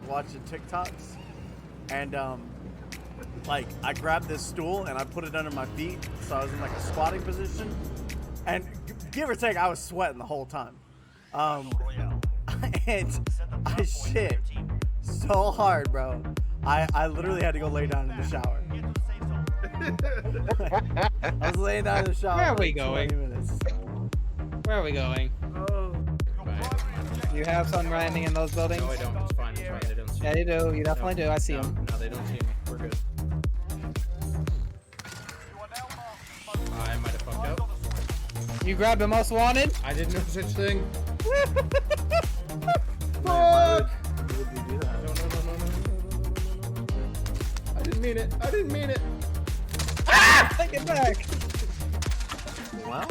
watching TikToks, and like I grabbed this stool and I put it under my feet, so I was in like a squatting position, and give or take, I was sweating the whole time. And I shit so hard, bro. I literally had to go lay down in the shower. I was laying down in the shower. Where are we for going? 20 minutes. Where are we going? Oh. You have sun grinding in those buildings? No, I don't. It's fine. It's fine. They don't see me. Yeah, you do. You definitely do. I see them. No, they don't see me. We're good. I might have fucked up. You grabbed the most wanted? I didn't know such thing. Fuck! No. I didn't mean it. I didn't mean it. Ah! Take it back. Wow.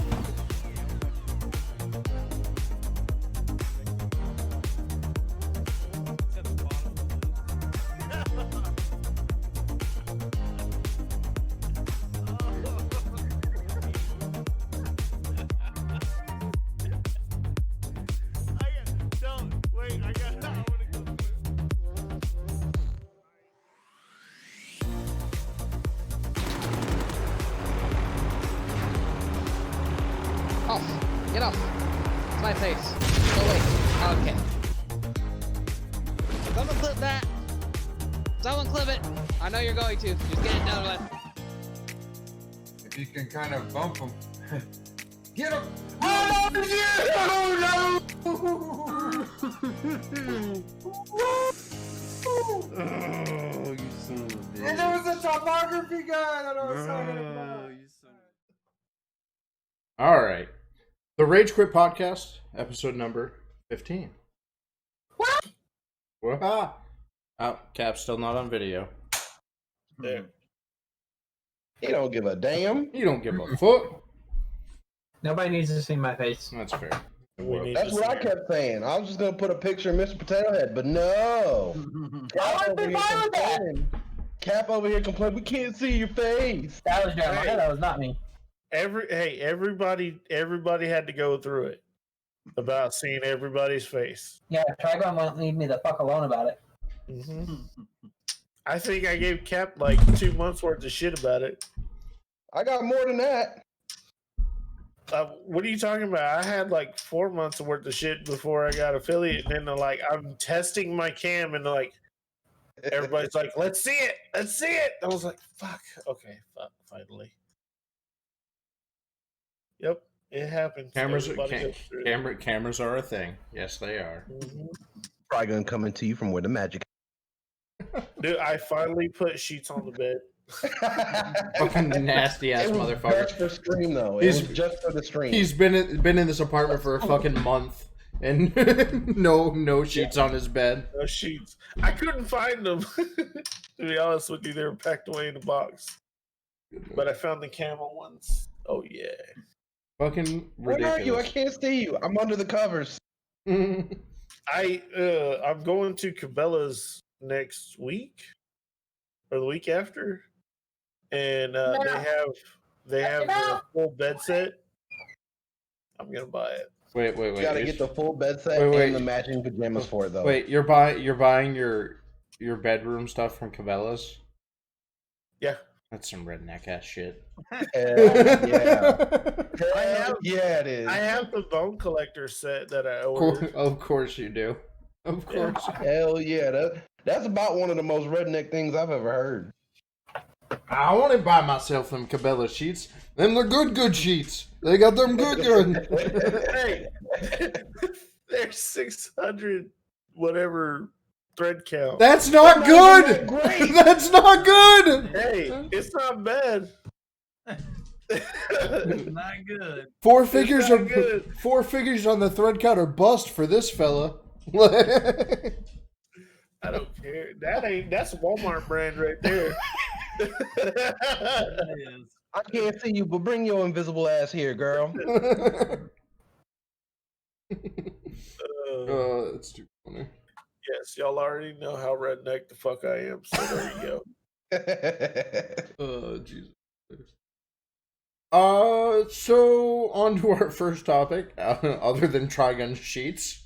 Off. Get off. It's my face. Go away. Okay. Someone clip that. Someone clip it. I know you're going to. Just get it done with. If you can kind of bump him. Get him! Oh, yeah! Oh, Oh, you son of a bitch. And there was a topography guy that I was talking about. You son of All right. The Rage Quit Podcast, episode number 15. What? Oh, Cap's still not on video. He don't give a damn. You don't give a fuck. Nobody needs to see my face. That's fair. That's what I kept saying. I was just gonna put a picture of Mr. Potato Head, but no. I wouldn't be fine with that. Cap over here complaining, we can't see your face. That was Jeremiah. That was not me. Everybody had to go through it about seeing everybody's face. Yeah, Trigon won't leave me the fuck alone about it. Mm-hmm. I think I gave Cap like 2 months worth of shit about it. I got more than that. What are you talking about? I had like 4 months worth of shit before I got affiliate, and then they're like, I'm testing my cam, and like everybody's like, let's see it. I was like, fuck. Okay, fuck. Finally. Yep, it happened. Cameras are a thing. Yes, they are. Mm-hmm. Probably gonna come into you from where the magic. Dude, I finally put sheets on the bed. Fucking nasty ass It was motherfucker. just for stream though. It was just for the stream. He's been in this apartment for a fucking month, and no sheets on his bed. No sheets. I couldn't find them. To be honest with you, they were packed away in a box. But I found the camel ones. Oh yeah. Fucking ridiculous. Where are you? I can't see you. I'm under the covers. I'm going to Cabela's next week or the week after, and they have the full bed set. I'm gonna buy it. Wait. You gotta get the full bed set Wait. and the matching pajamas for it though. Wait, you're buying your bedroom stuff from Cabela's? Yeah. That's some redneck ass shit. Yeah. Yeah, it is. I have the bone collector set that I ordered. Of course you do. Of course. Hell yeah. That's about one of the most redneck things I've ever heard. I want to buy myself them Cabela sheets. Them they're good sheets. They got them good. Hey, there's 600 whatever thread count. That's not good. That's not good. Hey, it's not bad. Not good. Four figures on the thread count are bust for this fella. I don't care. That's a Walmart brand right there. I can't see you, but bring your invisible ass here, girl. That's too funny. Yes, y'all already know how redneck the fuck I am, so there you go. Jesus. So on to our first topic, other than Trigun sheets.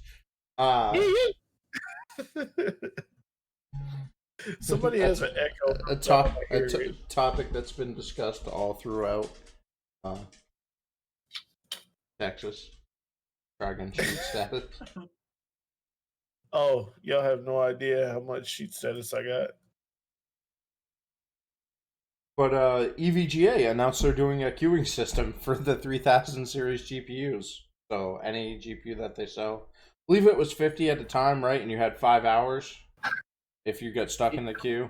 Somebody has an echo. Topic that's been discussed all throughout Texas. Dragon sheet status. Oh, y'all have no idea how much sheet status I got. But EVGA announced they're doing a queuing system for the 3000 series GPUs. So any GPU that they sell, I believe it was 50 at the time, right? And you had 5 hours if you get stuck in the queue.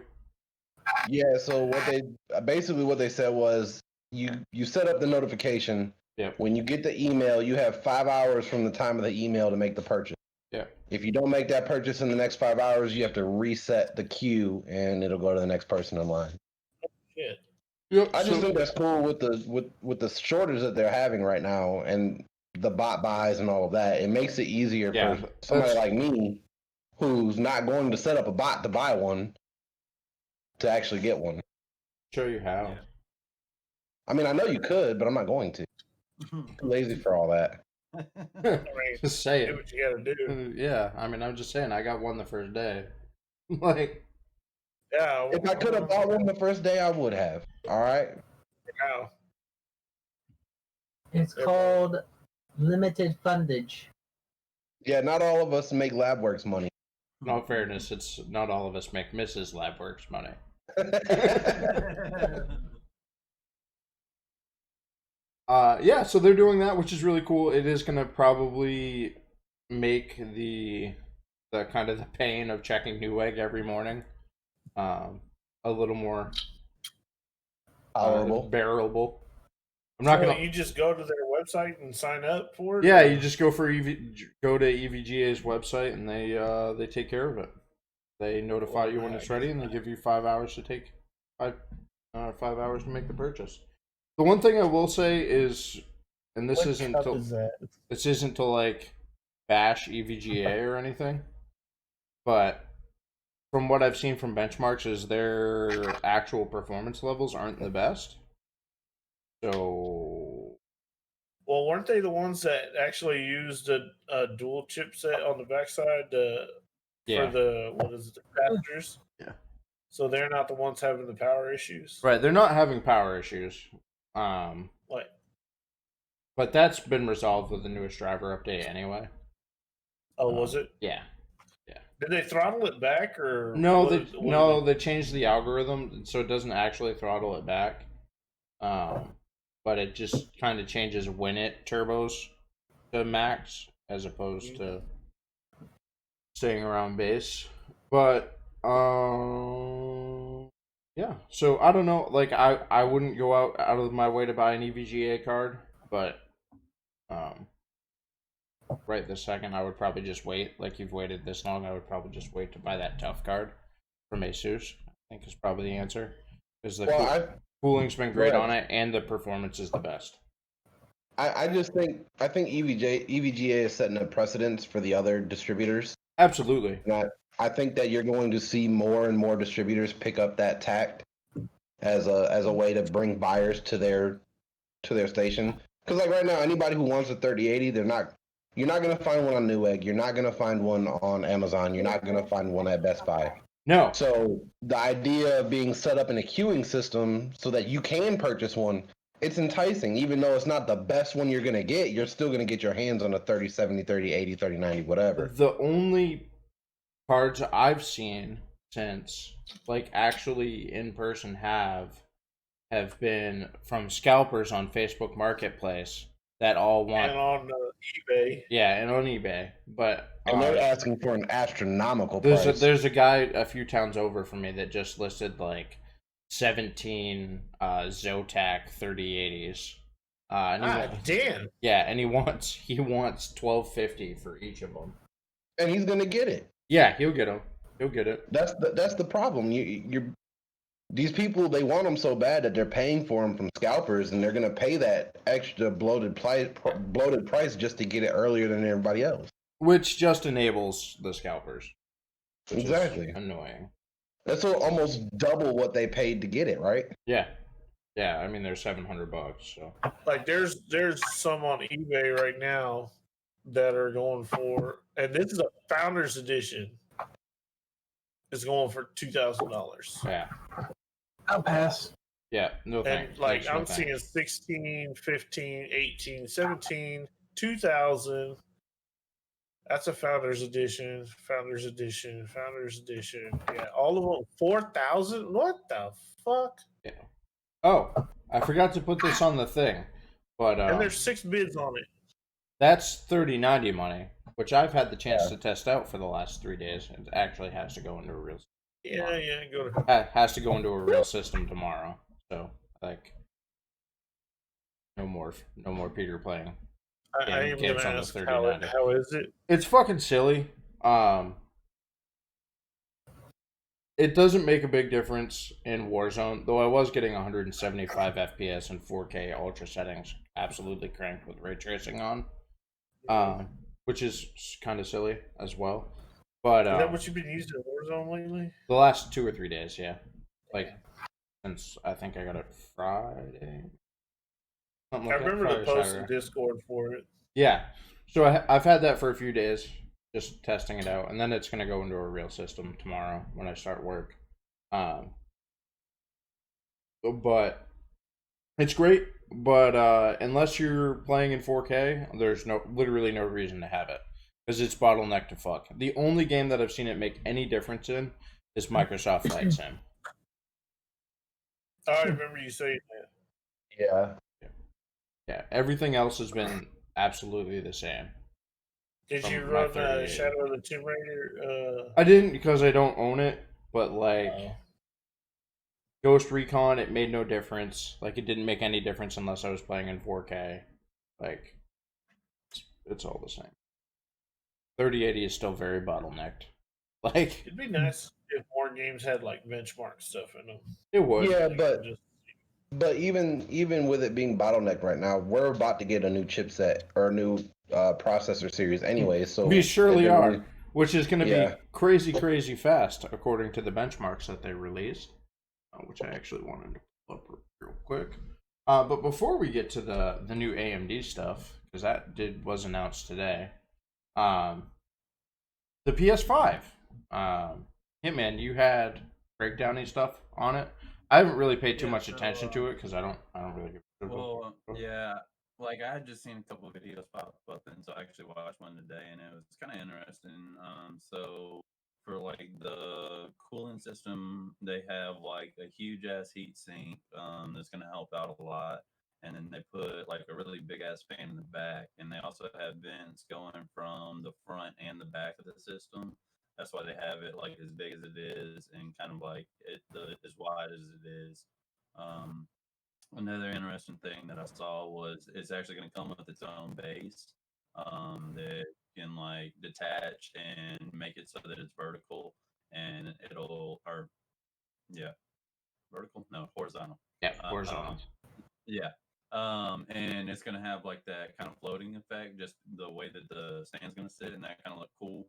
Yeah. So what they said was you set up the notification. Yep. When you get the email, you have 5 hours from the time of the email to make the purchase. Yeah. If you don't make that purchase in the next 5 hours, you have to reset the queue, and it'll go to the next person in line. Shit. Yep. I just think that's cool with the shortage that they're having right now, and the bot buys and all of that. It makes it easier for somebody like me, who's not going to set up a bot to buy one, to actually get one. Show you how. I mean, I know you could, but I'm not going to. Too lazy for all that. I mean, Just say do it. what you gotta do. Yeah, I mean, I'm just saying, I got one the first day. Like, Yeah. If I could have bought one the first day, I would have. All right. Wow. It's called limited fundage. Yeah, not all of us make LabWorks money. in all fairness, it's not all of us make Mrs. LabWorks money. Yeah, so they're doing that, which is really cool. It is going to probably make the kind of the pain of checking Newegg every morning a little more bearable. I'm not gonna. You just go to their website and sign up for it. Yeah, you just go to EVGA's website and they take care of it. They notify you when it's ready and they give you 5 hours to take 5 hours to make the purchase. The one thing I will say is, and this isn't to like bash EVGA or anything, but from what I've seen from benchmarks, is their actual performance levels aren't the best. So, well, weren't they the ones that actually used a dual chipset on the backside for the capacitors? Yeah. So they're not the ones having the power issues, right? They're not having power issues. But that's been resolved with the newest driver update anyway. Oh, was it? Yeah. Did they throttle it back or no? They changed the algorithm so it doesn't actually throttle it back. But it just kind of changes when it turbos to max as opposed to staying around base. But yeah. So I don't know. Like I wouldn't go out of my way to buy an EVGA card, but right this second I would probably just wait. Like you've waited this long, I would probably just wait to buy that tough card from ASUS. I think is probably the answer. Because the cooling's been great on it, and the performance is the best. I think EVGA is setting a precedence for the other distributors. Absolutely. I think that you're going to see more and more distributors pick up that tact as a way to bring buyers to their station. Because like right now, anybody who wants a 3080, you're not going to find one on Newegg. You're not going to find one on Amazon. You're not going to find one at Best Buy. No. So the idea of being set up in a queuing system so that you can purchase one, it's enticing. Even though it's not the best one you're going to get, you're still going to get your hands on a 3070, 3080, 3090, whatever. The only cards I've seen since, like, actually in person have been from scalpers on Facebook Marketplace that all want... And on eBay. Yeah, and on eBay. But... And they're asking for an astronomical price. There's a guy a few towns over from me that just listed, like, 17 Zotac 3080s. Damn. Yeah, and he wants $12.50 for each of them. And he's gonna get it. Yeah, he'll get them. He'll get it. That's the problem. These people, they want them so bad that they're paying for them from scalpers, and they're gonna pay that extra bloated price just to get it earlier than everybody else. Which just enables the scalpers. Exactly. Annoying. That's almost double what they paid to get it, right? Yeah. Yeah, I mean, they're $700, so. Like, there's some on eBay right now that are going for, and this is a Founders Edition, is going for $2,000. Yeah. I'll pass. Yeah. No thanks. And like Thanks, no I'm seeing thanks. 16, 15, 18, 17, 2,000. That's a Founders Edition, Founders Edition, Founders Edition. Yeah, all of them 4,000. What the fuck? Yeah. Oh, I forgot to put this on the thing, but And there's 6 bids on it. that's 3090 money, which I've had the chance to test out for the last 3 days. It actually has to go into a real. Yeah, go to. Has to go into a real system tomorrow. So like, no more Peter playing. I am games gonna on the ask 3090. how is it? It's fucking silly. It doesn't make a big difference in Warzone, though I was getting 175 FPS and 4K ultra settings, absolutely cranked with ray tracing on, which is kind of silly as well. But Is that what you've been using in Warzone lately? the last 2 or 3 days, yeah, like since I think I got it Friday. I remember the post in Discord for it. Yeah, so I've had that for a few days, just testing it out, and then it's gonna go into a real system tomorrow when I start work. But it's great. But unless you're playing in 4K, there's literally no reason to have it because it's bottlenecked to fuck. The only game that I've seen it make any difference in is Microsoft Flight Sim. I remember you saying that. Yeah. Yeah, everything else has been absolutely the same. Did From you my run 38. Shadow of the Tomb Raider? I didn't because I don't own it, but like Ghost Recon, it made no difference. Like it didn't make any difference unless I was playing in 4K. Like it's all the same. 3080 is still very bottlenecked. Like It'd be nice if more games had like benchmark stuff in them. it would. Yeah, Like, but even with it being bottlenecked right now, we're about to get a new chipset or a new processor series anyway. So We surely if it are, really- which is going to Yeah. be crazy fast according to the benchmarks that they released, which I actually wanted to pull up real quick. But before we get to the new AMD stuff, because that was announced today, the PS5. Hitman, you had breakdowny stuff on it. I haven't really paid too much attention to it because I don't really give a shit. Well, yeah, like I had just seen a couple of videos pop up, and so I actually watched one today, and it was kind of interesting. So for like the cooling system, they have like a huge ass heat sink that's gonna help out a lot, and then they put like a really big ass fan in the back, and they also have vents going from the front and the back of the system. That's why they have it like as big as it is and kind of like as wide as it is. Another interesting thing that I saw was it's actually going to come with its own base that can like detach and make it so that it's vertical and vertical? No, horizontal. Yeah, horizontal. Yeah. And it's going to have like that kind of floating effect, just the way that the stand's going to sit, and that kind of look cool.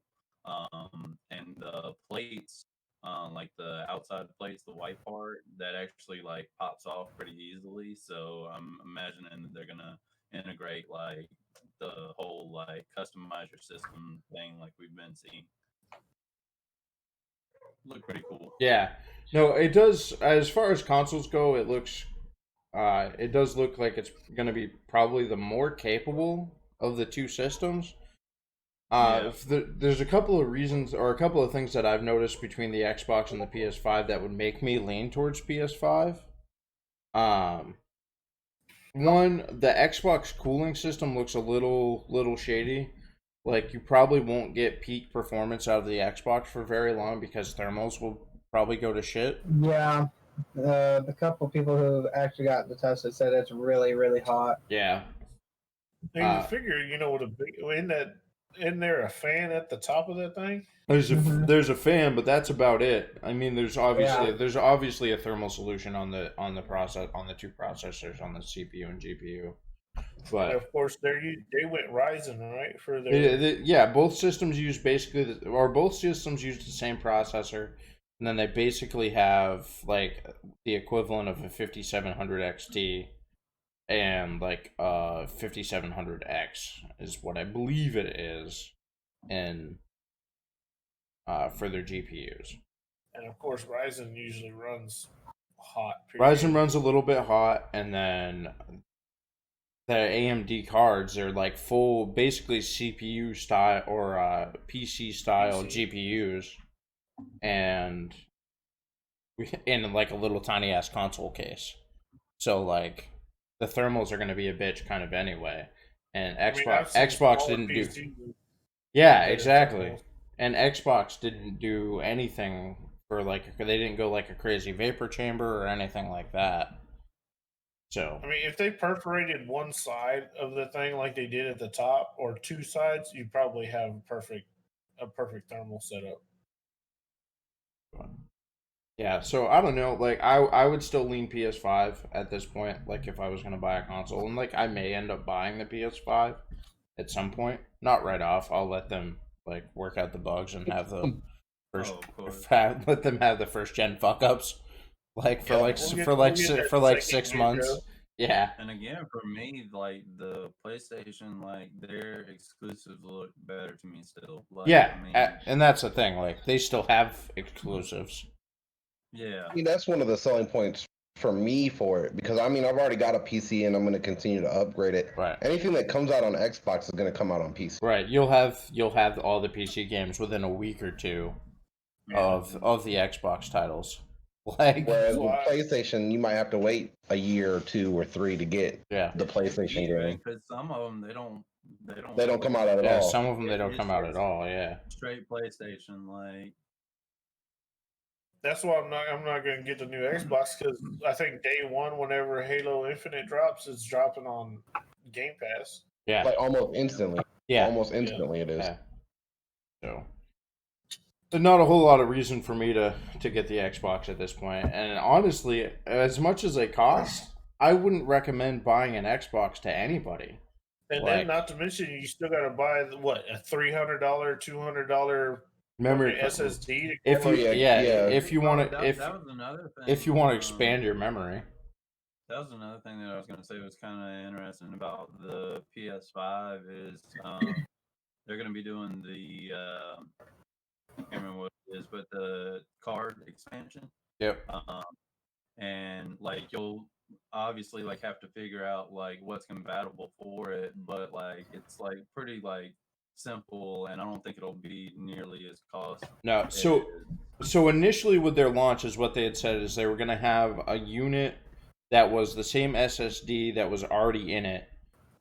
And the plates, like the outside plates, the white part, that actually like pops off pretty easily. So I'm imagining that they're gonna integrate like the whole like customize your system thing like we've been seeing. Look pretty cool. Yeah, no, it does. As far as consoles go, it looks, it does look like it's going to be probably the more capable of the two systems. There's a couple of reasons or a couple of things that I've noticed between the Xbox and the PS5 that would make me lean towards PS5. One, the Xbox cooling system looks a little shady. Like you probably won't get peak performance out of the Xbox for very long because thermals will probably go to shit. Yeah. The couple people who actually got the test it said it's really hot. Yeah. And you figure, with a big isn't there a fan at the top of that thing? There's a fan, but that's about it. I mean, there's obviously a thermal solution on the two processors on the CPU and GPU. But and of course, they went Ryzen, right? For their both systems use both systems use the same processor, and then they basically have like the equivalent of a 5700 XT and like 5700X is what I believe it is, in for their GPUs. And of course, Ryzen usually runs hot. Ryzen runs a little bit hot, and then the AMD cards are like full, basically CPU style or PC style GPUs, and in like a little tiny ass console case. So like the thermals are going to be a bitch kind of anyway. And Xbox didn't do. Yeah, exactly. And Xbox didn't do anything for like, they didn't go like a crazy vapor chamber or anything like that. So I mean, if they perforated one side of the thing like they did at the top, or two sides, you probably have a perfect thermal setup. yeah, so I don't know. Like I would still lean PS5 at this point. Like if I was gonna buy a console, and like I may end up buying the PS5 at some point. Not right off. I'll let them like work out the bugs and have the first. Let them have the first gen fuck ups. Like for like 6 months. Yeah. And again, for me, like the PlayStation, like their exclusives look better to me still. Like, Yeah, I mean, and that's the thing. Like they still have exclusives. Yeah. I mean, that's one of the selling points for me for it, because I mean, I've already got a PC and I'm going to continue to upgrade it. Right. Anything that comes out on Xbox is going to come out on PC. Right. You'll have all the PC games within a week or two of the Xbox titles. Like, whereas with PlayStation, you might have to wait a year or 2 or 3 to get the PlayStation game. Because some of them they don't come out at all. Yeah, some of them they don't come out at all. Yeah. Straight PlayStation, like. That's why I'm not going to get the new Xbox, because I think day one, whenever Halo Infinite drops, it's dropping on Game Pass. Yeah. Like almost instantly. Yeah. Almost instantly it is. Yeah. So there's not a whole lot of reason for me to get the Xbox at this point. And honestly, as much as they cost, I wouldn't recommend buying an Xbox to anybody. And then, not to mention, you still got to buy a $300, $200 memory SSD. If you if you want to that was another thing. If you want to expand your memory. That was another thing that I was going to say was kind of interesting about the PS5 is they're going to be doing the I can't remember what it is, but the card expansion. Yep. And like you'll obviously like have to figure out like what's compatible for it, but like it's like pretty like simple, and I don't think it'll be nearly as cost. No, so initially with their launch is what they had said is they were going to have a unit that was the same SSD that was already in it.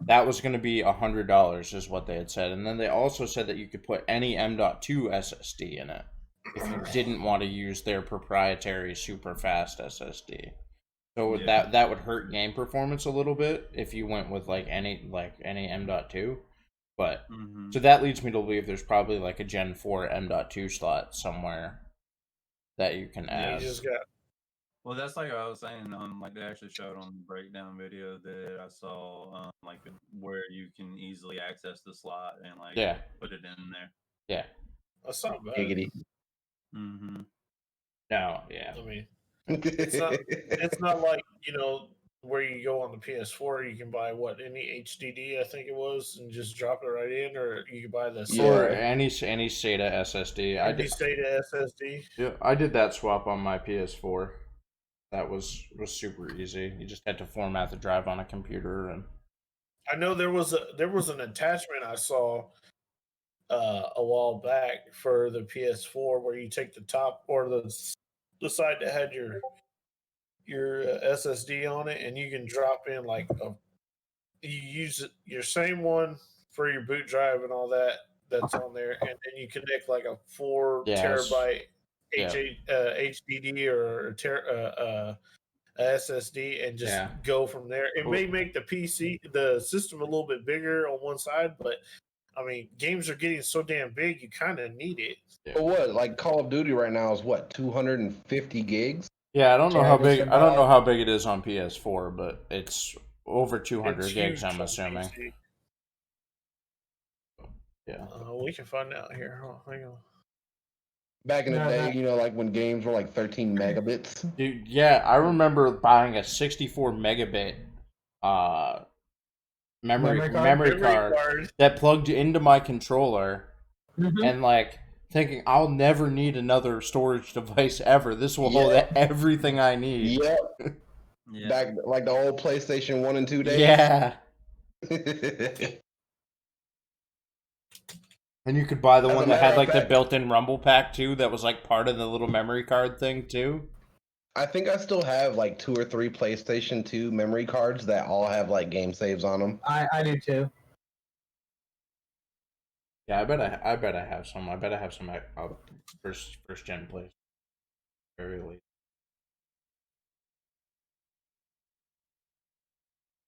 That was going to be $100 is what they had said. And then they also said that you could put any M.2 SSD in it if you didn't want to use their proprietary super fast SSD. So that would hurt game performance a little bit if you went with like any M.2. But so that leads me to believe there's probably like a Gen 4 M.2 slot somewhere that you can add. Well, that's like I was saying. Like they actually showed on the breakdown video that I saw, like where you can easily access the slot and like put it in there. Yeah, that's not bad. Giggity. No, yeah. I mean, it's not like where you go on the PS4, you can buy any HDD, I think it was, and just drop it right in, or you can buy the or any SATA SSD. SATA SSD. Yeah, I did that swap on my PS4. That was super easy. You just had to format the drive on a computer, and I know there was an attachment I saw a while back for the PS4 where you take the top or the side that had your SSD on it, and you can drop in like you use your same one for your boot drive and all that's on there, and then you connect like a 4 terabyte HDD or a SSD and just go from there. It may make the system a little bit bigger on one side, but I mean, games are getting so damn big, you kind of need it. But what, like Call of Duty right now is 250 gigs? Yeah, I don't know how big. I don't know how big it is on PS4, but it's over 200 gigs. I'm assuming. PC. Yeah, we can find out here. Hang on. Back in the day, like when games were like 13 megabits. Dude, yeah, I remember buying a 64 megabit memory card that plugged into my controller, and like thinking I'll never need another storage device ever. This will hold everything I need. Yep. Yeah. Back like the old PlayStation 1 and 2 days. Yeah. And you could buy the As one a that had matter of like the fact- built-in rumble pack too, that was like part of the little memory card thing too. I think I still have like 2 or 3 PlayStation 2 memory cards that all have like game saves on them. I do too. Yeah, I bet I have some. I bet I have some first gen plays. Very late.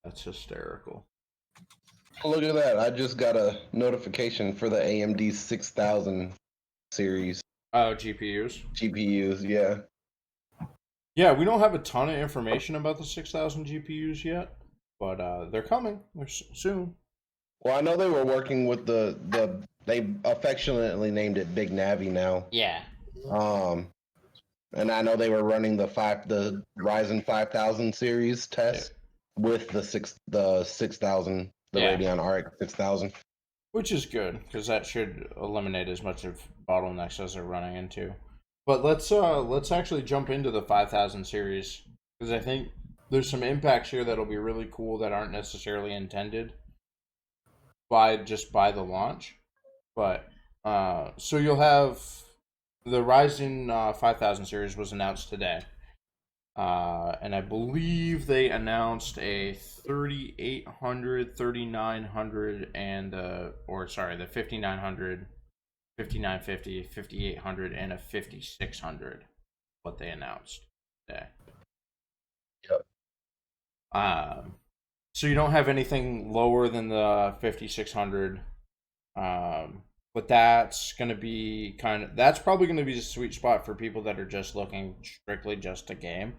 That's hysterical. Look at that. I just got a notification for the AMD 6000 series Oh, GPUs. GPUs. Yeah. Yeah, we don't have a ton of information about the 6000 GPUs yet, but they're coming. They're soon. Well, I know they were working with the they affectionately named it Big Navi now. Yeah. And I know they were running the Ryzen 5000 series test with the 6000, the Radeon RX 6000. Which is good, because that should eliminate as much of bottlenecks as they're running into. But let's actually jump into the 5000 series, because I think there's some impacts here that'll be really cool that aren't necessarily intended by the launch. But so you'll have the Ryzen 5000 series was announced today. And I believe they announced a 3800, 3900, and the 5900, 5950, 5800, and a 5600. What they announced today. Yep. So you don't have anything lower than the 5600. But that's going to be that's probably going to be the sweet spot for people that are just looking strictly just to game,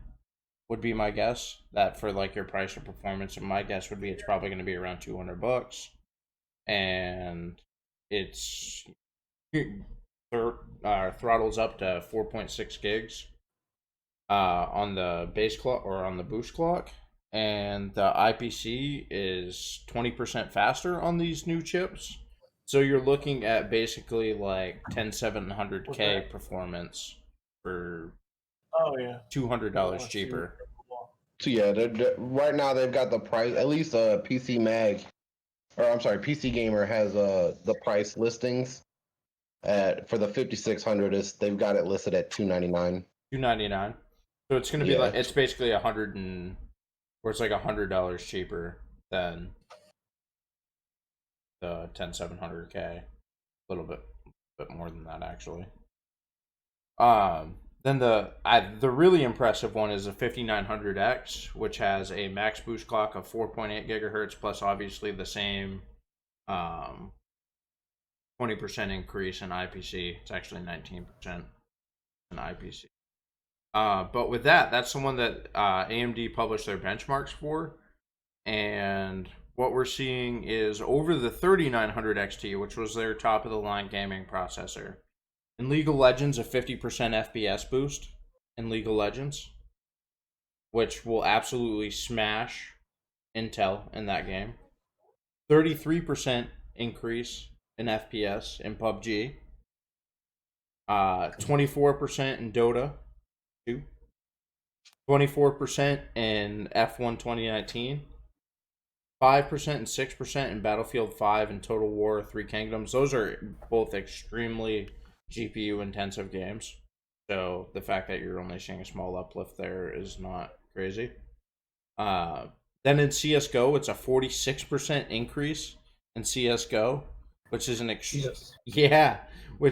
would be my guess. That for like your price or performance, and my guess would be it's probably going to be around $200, and it's throttles up to 4.6 gigs on the base clock or on the boost clock, and the IPC is 20% faster on these new chips. So you're looking at basically like 10700K performance for $200 cheaper. So yeah, right now they've got the price. At least PC Gamer has the price listings for the 5600. They've got it listed at $299. $299. So it's gonna be like it's basically $100 cheaper than the 10700K, a little bit more than that actually. Then the really impressive one is the 5900X, which has a max boost clock of 4.8 gigahertz plus obviously the same 20% increase in IPC. It's actually 19% in IPC. But with that's the one that AMD published their benchmarks for, and what we're seeing is over the 3900 XT, which was their top of the line gaming processor. In League of Legends, a 50% FPS boost in League of Legends, which will absolutely smash Intel in that game. 33% increase in FPS in PUBG. 24% in Dota 2. 24% in F1 2019. 5% and 6% in Battlefield 5 and Total War 3 Kingdoms. Those are both extremely GPU intensive games. So the fact that you're only seeing a small uplift there is not crazy. Then in CSGO, it's a 46% increase in CSGO, which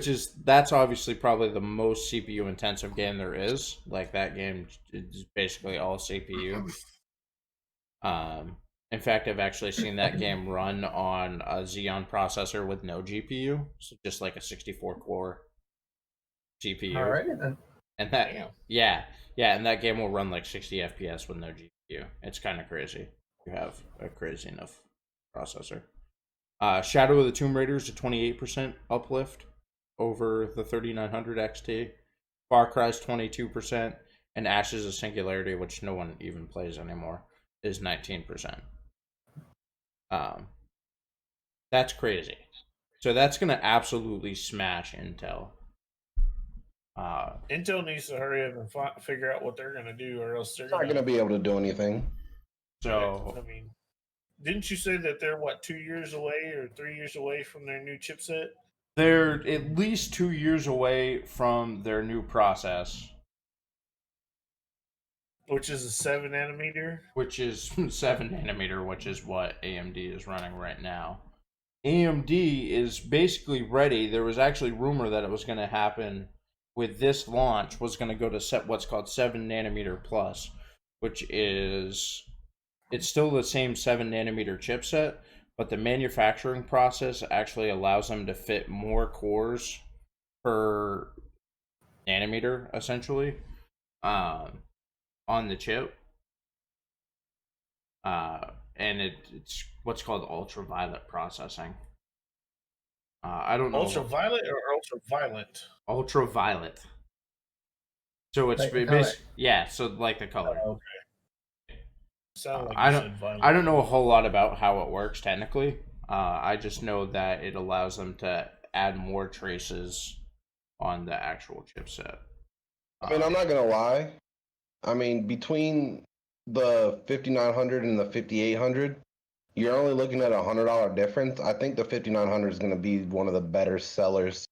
is that's obviously probably the most CPU intensive game there is. Like that game is basically all CPU. In fact, I've actually seen that game run on a Xeon processor with no GPU, so just like a 64-core GPU. All right, then. And that, and that game will run like 60 FPS with no GPU. It's kind of crazy. You have a crazy enough processor. Shadow of the Tomb Raider is a 28% uplift over the 3900 XT. Far Cry's 22%, and Ashes of Singularity, which no one even plays anymore, is 19%. That's crazy. So that's going to absolutely smash Intel Intel needs to hurry up and figure out what they're going to do, or else they're It's not going to be able to do anything. So, I mean, didn't you say that they're 2 years away or 3 years away from their new chipset? they're at least 2 years away from their new process, Which is a 7 nanometer. which is 7 nanometer, which is what AMD is running right now. AMD is basically ready. There was actually rumor that it was going to happen with this launch, was going to go to what's called 7 nanometer plus, which is, it's still the same 7 nanometer chipset, but the manufacturing process actually allows them to fit more cores per nanometer, essentially, on the chip. And it's what's called ultraviolet processing. I don't know. Ultraviolet or ultraviolent? Ultraviolet. So it's Like the color. yeah, so like the color. Okay. Sound like I you don't said violet. I don't know a whole lot about how it works technically. I just know that it allows them to add more traces on the actual chipset. I mean, I'm not going to lie. I mean, between the 5900 and the 5800, you're only looking at $100 difference. I think the 5900 is going to be one of the better sellers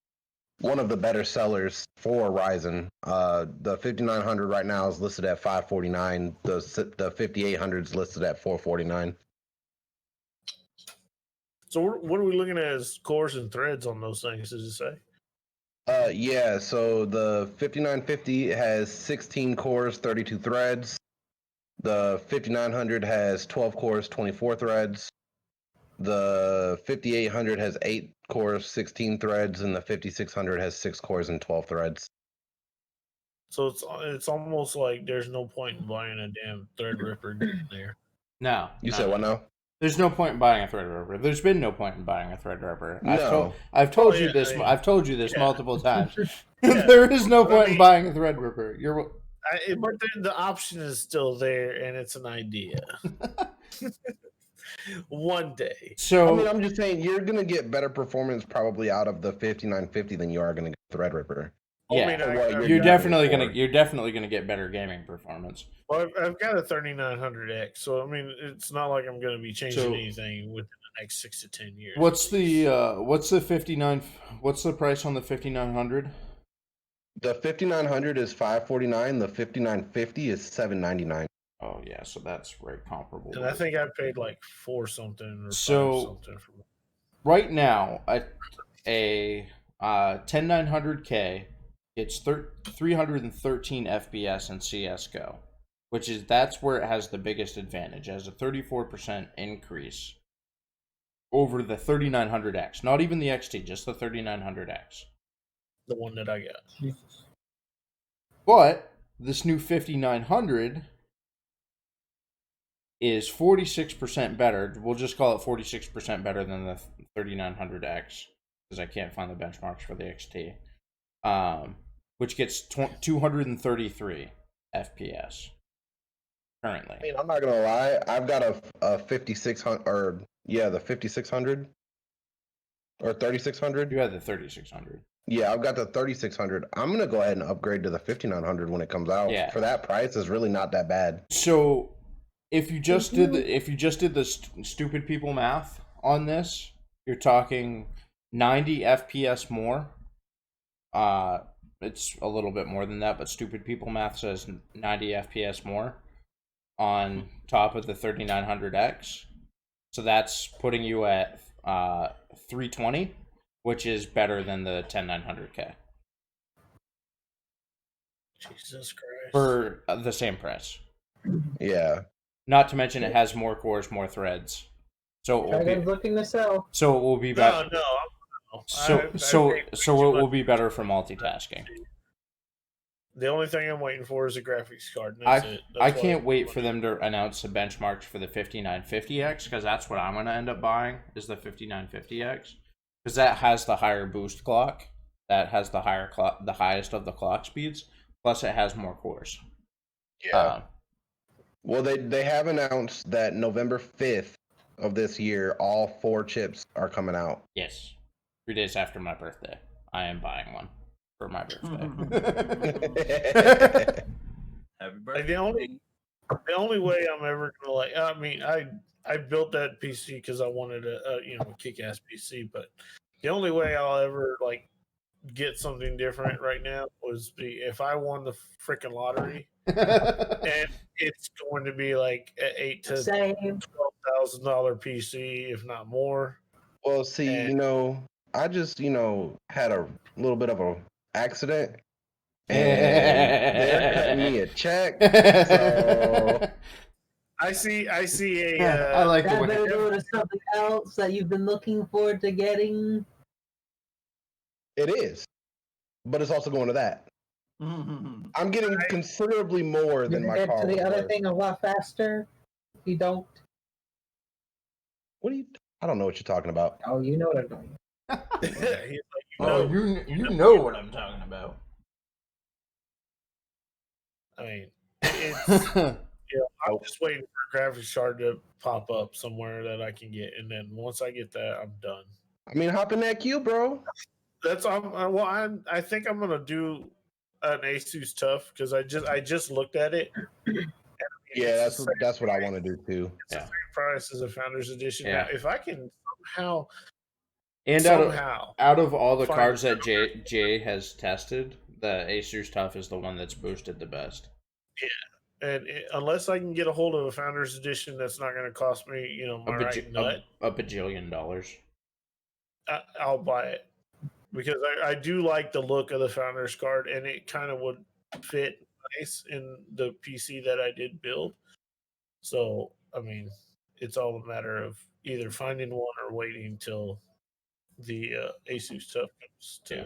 for Ryzen. The 5900 right now is listed at $549. The 5800 is listed at $449. So what are we looking at as cores and threads on those things? Does it say? Yeah. So the 5950 has 16 cores, 32 threads. The 5900 has 12 cores, 24 threads. The 5800 has 8 cores, 16 threads, and the 5600 has 6 cores and 12 threads. So it's almost like there's no point in buying a damn Threadripper there. No. You said what now? There's no point in buying a Threadripper. There's been no point in buying a Threadripper. No. I've told you this. I've told you this multiple times. There is no point in buying a Threadripper. But then the option is still there, and it's an idea. One day. So I mean, I'm just saying you're gonna get better performance probably out of the 5950 than you are gonna get Threadripper. Yeah, you're definitely gonna get better gaming performance. Well, I've got a 3900X, so I mean, it's not like I'm going to be changing anything within the next 6 to 10 years. What's the 59? What's the price on the 5900? The 5900 is $549. The 5950 is $799. Oh yeah, so that's very comparable. And I think I paid like $4 something or so $5 something for it. Right now, a 10900K gets 313 FPS in CS:GO, that's where it has the biggest advantage, as a 34% increase over the 3900X. Not even the XT, just the 3900X. The one that I got. Jesus. But this new 5900 is 46% better. We'll just call it 46% better than the 3900X, because I can't find the benchmarks for the XT. Which gets 233 FPS currently. I mean, I'm not gonna lie. I've got a 5600, the 5600 or 3600. You had the 3600. Yeah, I've got the 3600. I'm gonna go ahead and upgrade to the 5900 when it comes out. Yeah. For that price, it's really not that bad. So, if you just did the stupid people math on this, you're talking 90 FPS more. It's a little bit more than that, but stupid people math says 90 FPS more on top of the 3900X. So that's putting you at 320, which is better than the 10900K. Jesus Christ. For the same price. Yeah. Not to mention it has more cores, more threads. So it will be looking to sell. So it will be better. No. So it will be better for multitasking. The only thing I'm waiting for is a graphics card. And that's it. I can't wait for them to announce the benchmarks for the 5950X, because that's what I'm going to end up buying, is the 5950X, because that has the higher boost clock, that has the highest of the clock speeds, plus it has more cores. Yeah. Well, they have announced that November 5th of this year, all 4 chips are coming out. Yes. 3 days after my birthday, I am buying one. for my birthday. Happy Like birthday. the only way I'm ever gonna like. I mean, I built that PC because I wanted a kick-ass PC, but the only way I'll ever like get something different right now was if I won the freaking lottery, and it's going to be like an $8,000 to Same. $12,000 PC, if not more. Well, see, And- I just, had a little bit of a accident, and they're cutting me a check. So I see a. I like the That way. better go to something else that you've been looking forward to getting. it is, but it's also going to that. I'm getting considerably more You than can my get car to the was other worth. thing a lot faster. If you don't. What are you? I don't know what you're talking about. Oh, you know what I'm doing. He's like, Oh, you know what I'm talking about. I mean, it's. I'm just waiting for a graphics card to pop up somewhere that I can get, and then once I get that, I'm done. I mean, hop in that queue, bro. That's I think I'm gonna do an Asus Tough because I just looked at it. Yeah, that's what I want to do too. It's the same price as a Founders Edition. Yeah. Now, if I can somehow And out of all the find- cards that Jay has tested, the Asus Tough is the one that's boosted the best. and unless I can get a hold of a Founders Edition, that's not going to cost me, my right nut. A bajillion dollars. I'll buy it because I do like the look of the Founders card, and it kind of would fit nice in the PC that I did build. So, I mean, it's all a matter of either finding one or waiting till the Asus Tough comes to. Yeah.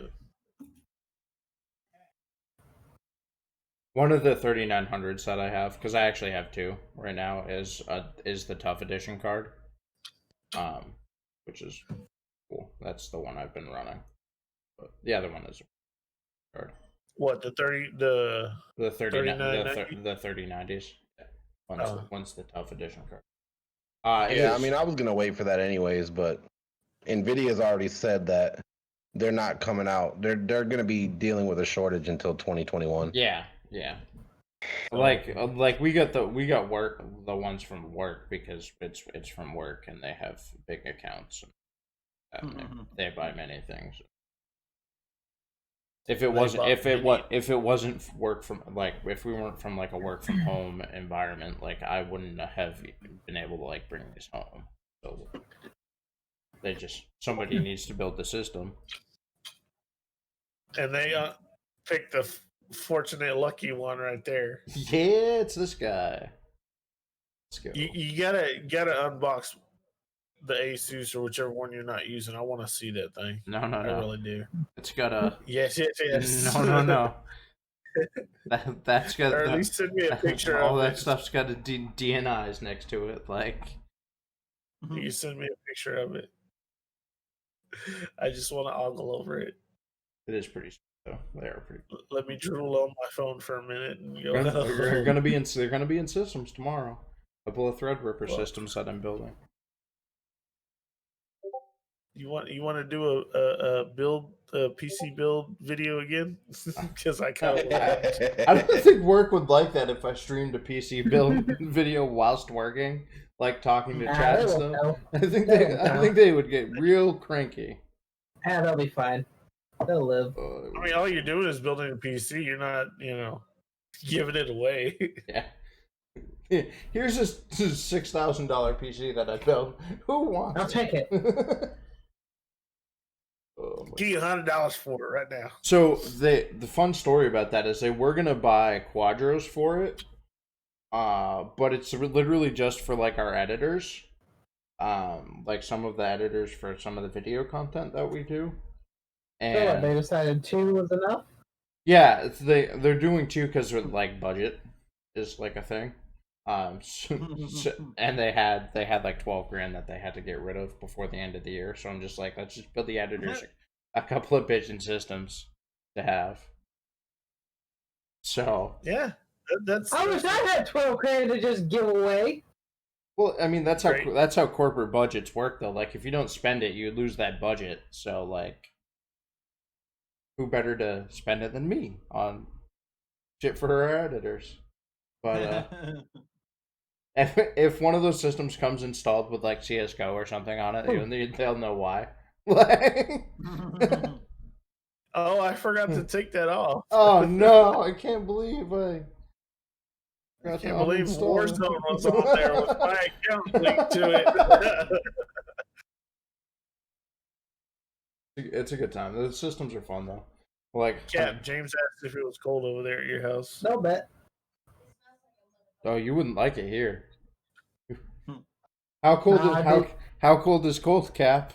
One of the 3900s that I have, because I actually have two right now, is the Tough Edition card, which is cool. That's the one I've been running. But the other one is a card. What the 3990? The 3090s. Yeah. One's the Tough Edition card. I mean, I was gonna wait for that anyways, but Nvidia's already said that they're not coming out. They're gonna be dealing with a shortage until 2021. Yeah. Like we got the ones from work because it's from work and they have big accounts. And they buy many things. If it wasn't work from if we weren't from a work from home environment, I wouldn't have been able to bring this home. So somebody needs to build the system. And they picked the fortunate lucky one right there. Yeah, it's this guy. Let's go. You gotta unbox the Asus or whichever one you're not using. I want to see that thing. No. I really do. It's got a yes. No. That's got. Or at least send me a picture. All of that it. stuff's got a DNIs next to it. You send me a picture of it. I just want to ogle over it. It is pretty. So they are pretty. Let me drool on my phone for a minute and go. They're gonna be in systems tomorrow. A couple of Threadripper systems that I'm building. You want to do a PC build video again? Because I kind of. I don't think work would like that if I streamed a PC build video whilst working, talking to chat and stuff. I think they would get real cranky. Yeah, they'll be fine. They'll live. I mean, all you're doing is building a PC. You're not, giving it away. Yeah. Here's a $6,000 PC that I built. Who wants? I'll take it. Give you $100 for it right now. So the fun story about that is they were gonna buy Quadros for it, but it's literally just for our editors, some of the editors for some of the video content that we do. And they decided 2 was enough. yeah, they're doing 2 because budget is a thing. And they had $12,000 that they had to get rid of before the end of the year. So I'm just let's just build the editors a couple of bitchin' systems to have. So yeah, that's. I wish I had $12,000 to just give away. Well, I mean that's how corporate budgets work though. If you don't spend it, you lose that budget. So who better to spend it than me on shit for our editors? But if one of those systems comes installed with like CS:GO or something on it, they'll know why. Like, Oh, I forgot to take that off. oh no, I can't believe I can't believe Warzone was on there with my account linked to it. It's a good time. The systems are fun though. Like, Yeah, James asked if it was cold over there at your house. No bet. oh, you wouldn't like it here. How cold Nah, is how cold is cold, Cap?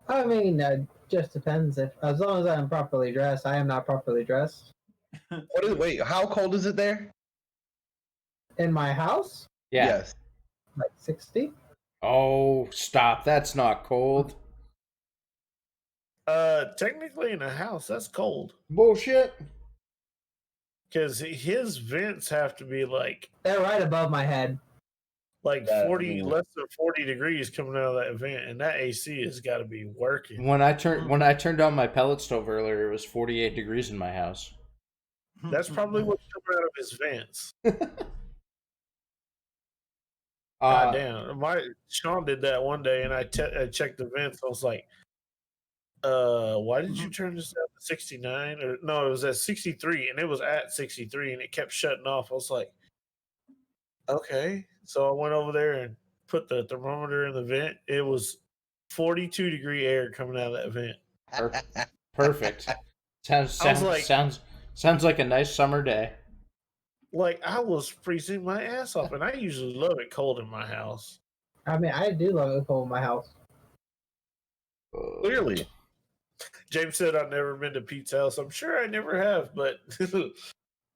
I mean, just depends. If as long as I'm properly dressed, I am not properly dressed. Wait, how cold is it there? In my house, Yeah. Yes. like 60. Oh, stop. That's not cold. Technically in a house, that's cold. Bullshit. Because his vents have to be like They're right above my head. Yeah, 40, less than 40 degrees coming out of that vent, and that AC has got to be working. When I turned on my pellet stove earlier, it was 48 degrees in my house. That's probably what's coming out of his vents. God damn. Sean did that one day, and I checked the vents. I was like, why did you turn this down to 69? Or no, it was at 63, and it was at 63, and it kept shutting off. I was like, okay. So I went over there and put the thermometer in the vent. It was 42 degree air coming out of that vent. Perfect. Sounds like a nice summer day. Like, I was freezing my ass off, and I usually love it cold in my house. I mean, I do love it cold in my house. Clearly. James said I've never been to Pete's house. I'm sure I never have, but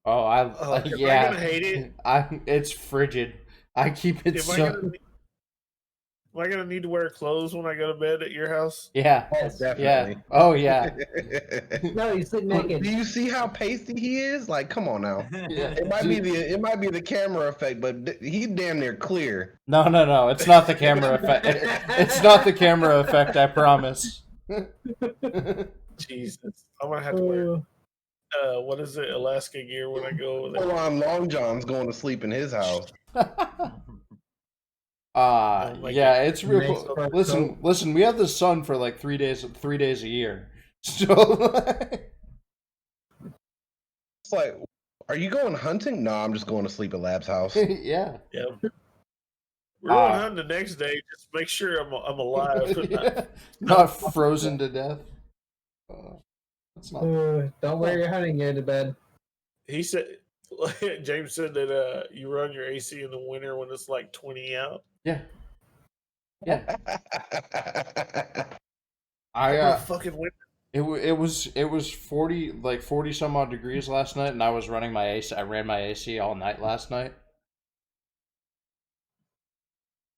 Oh, am I gonna hate it? It's frigid. I keep it Am I gonna need to wear clothes when I go to bed at your house? Yeah. Yes. Definitely. Yeah. Oh yeah. No, you sleep naked. Do you see how pasty he is? Like, come on now. Yeah. It might be the camera effect, but he's damn near clear. No. It's not the camera effect. It's not the camera effect. I promise. Jesus, I'm gonna have to wear what is it, Alaska gear when I go over there. Hold on, Long John's going to sleep in his house. Yeah, it's real cool. Listen, we have the sun for like 3 days a year. So It's like, are you going hunting? No, I'm just going to sleep at Lab's house. yeah. Yep. We're going hunting the next day. Just make sure I'm alive. Yeah. Not frozen to death. That's not. Don't wear your hunting gear to bed. He said, James said that you run your AC in the winter when it's like 20 out. Yeah. Yeah. Fucking winter. It was 40 some odd degrees last night, and I was running my AC. I ran my AC all night last night.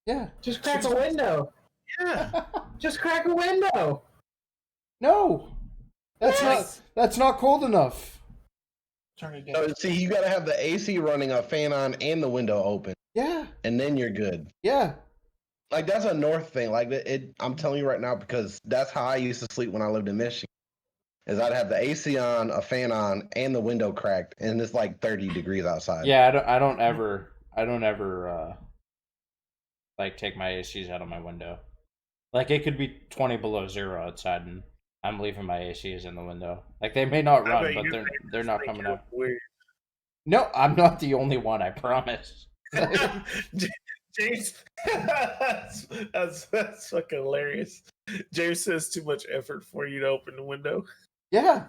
Yeah. Just crack a window. Yeah. Just crack a window. No. That's not cold enough. Turn it down. No, see, you got to have the AC running, a fan on, and the window open. Yeah. And then you're good. Yeah. Like, that's a North thing. Like, I'm telling you right now, because that's how I used to sleep when I lived in Michigan. Is I'd have the AC on, a fan on, and the window cracked, and it's like 30 degrees outside. Yeah, I don't ever like take my ACs out of my window. Like, it could be 20 below zero outside, and I'm leaving my ACs in the window. Like, they may not run, but they're not coming out. Weird. No, I'm not the only one, I promise. James, that's fucking hilarious. James says too much effort for you to open the window. Yeah.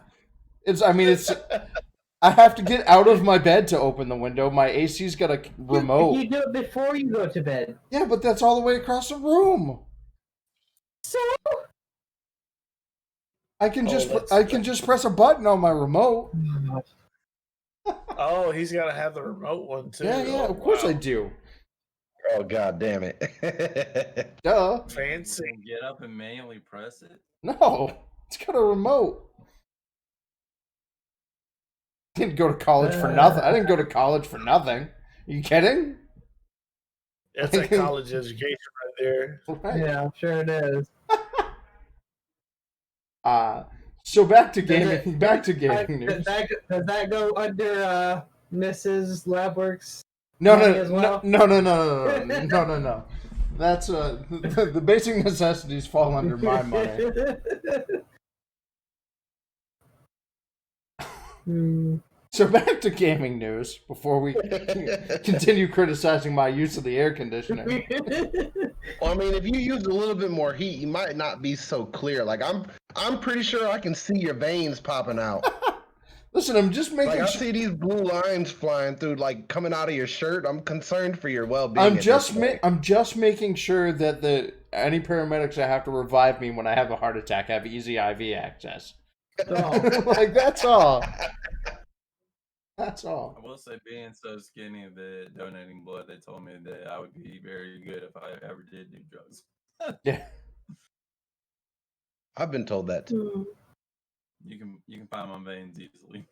I have to get out of my bed to open the window. My AC's got a remote. You do it before you go to bed. Yeah, but that's all the way across the room. So I can just press a button on my remote. Oh, he's got to have the remote one too. Yeah, of course I do. Oh, God damn it. Duh. Fancy. Get up and manually press it. No, it's got a remote. Didn't go to college for nothing. I didn't go to college for nothing. Are you kidding? That's a college education right there. Right. yeah, I'm sure it is. So back to gaming. Back to gaming news. Does that go under Mrs. Labworks? No, money no, as well? no. That's the basic necessities fall under my money. So back to gaming news before we continue criticizing my use of the air conditioner. Well, I mean, if you use a little bit more heat, you might not be so clear. Like I'm pretty sure I can see your veins popping out. Listen, I'm just making. Like I see these blue lines flying through, like coming out of your shirt. I'm concerned for your well-being. I'm just making sure that any paramedics that have to revive me when I have a heart attack have easy IV access. Oh. Like that's all. That's all. I will say, being so skinny that donating blood, they told me that I would be very good if I ever did do drugs. Yeah. I've been told that too. You can find my veins easily.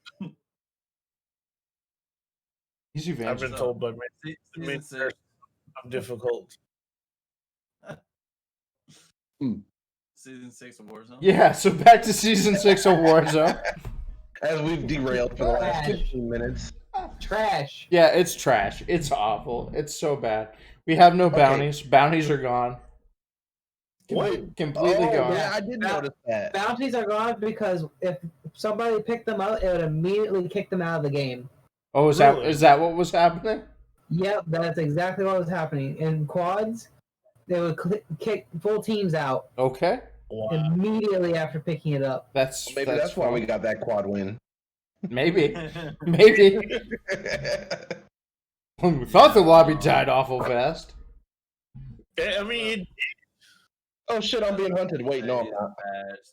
Easy veins. I've been told by many Season I'm difficult. Season 6 of Warzone. Yeah. So back to season 6 of Warzone. As we've derailed for the last 15 minutes. Trash. Yeah, it's trash. It's awful. It's so bad. We have no bounties. Bounties are gone. What? Completely gone. Yeah, I did notice that. Bounties are gone because if somebody picked them up, it would immediately kick them out of the game. Oh, is that what was happening? Yep, that's exactly what was happening. In quads, they would kick full teams out Okay. immediately after picking it up. Maybe that's why we got that quad win. Maybe. Maybe. We thought the lobby died awful fast. I mean, oh shit, I'm being hunted. Wait, no, I'm not.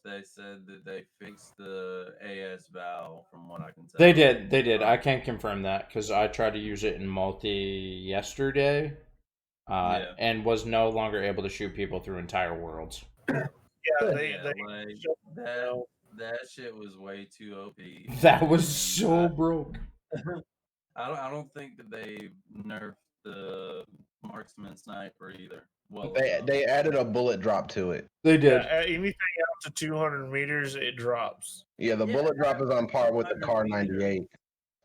They said that they fixed the AS valve, from what I can tell. They did. I can't confirm that because I tried to use it in multi yesterday, and was no longer able to shoot people through entire worlds. That shit was way too OP. That was so broke. I don't think that they nerfed the marksman sniper either. Well, They added a bullet drop to it. They did. Anything out to 200 meters, it drops. Yeah, the bullet drop is on par with the Car 98.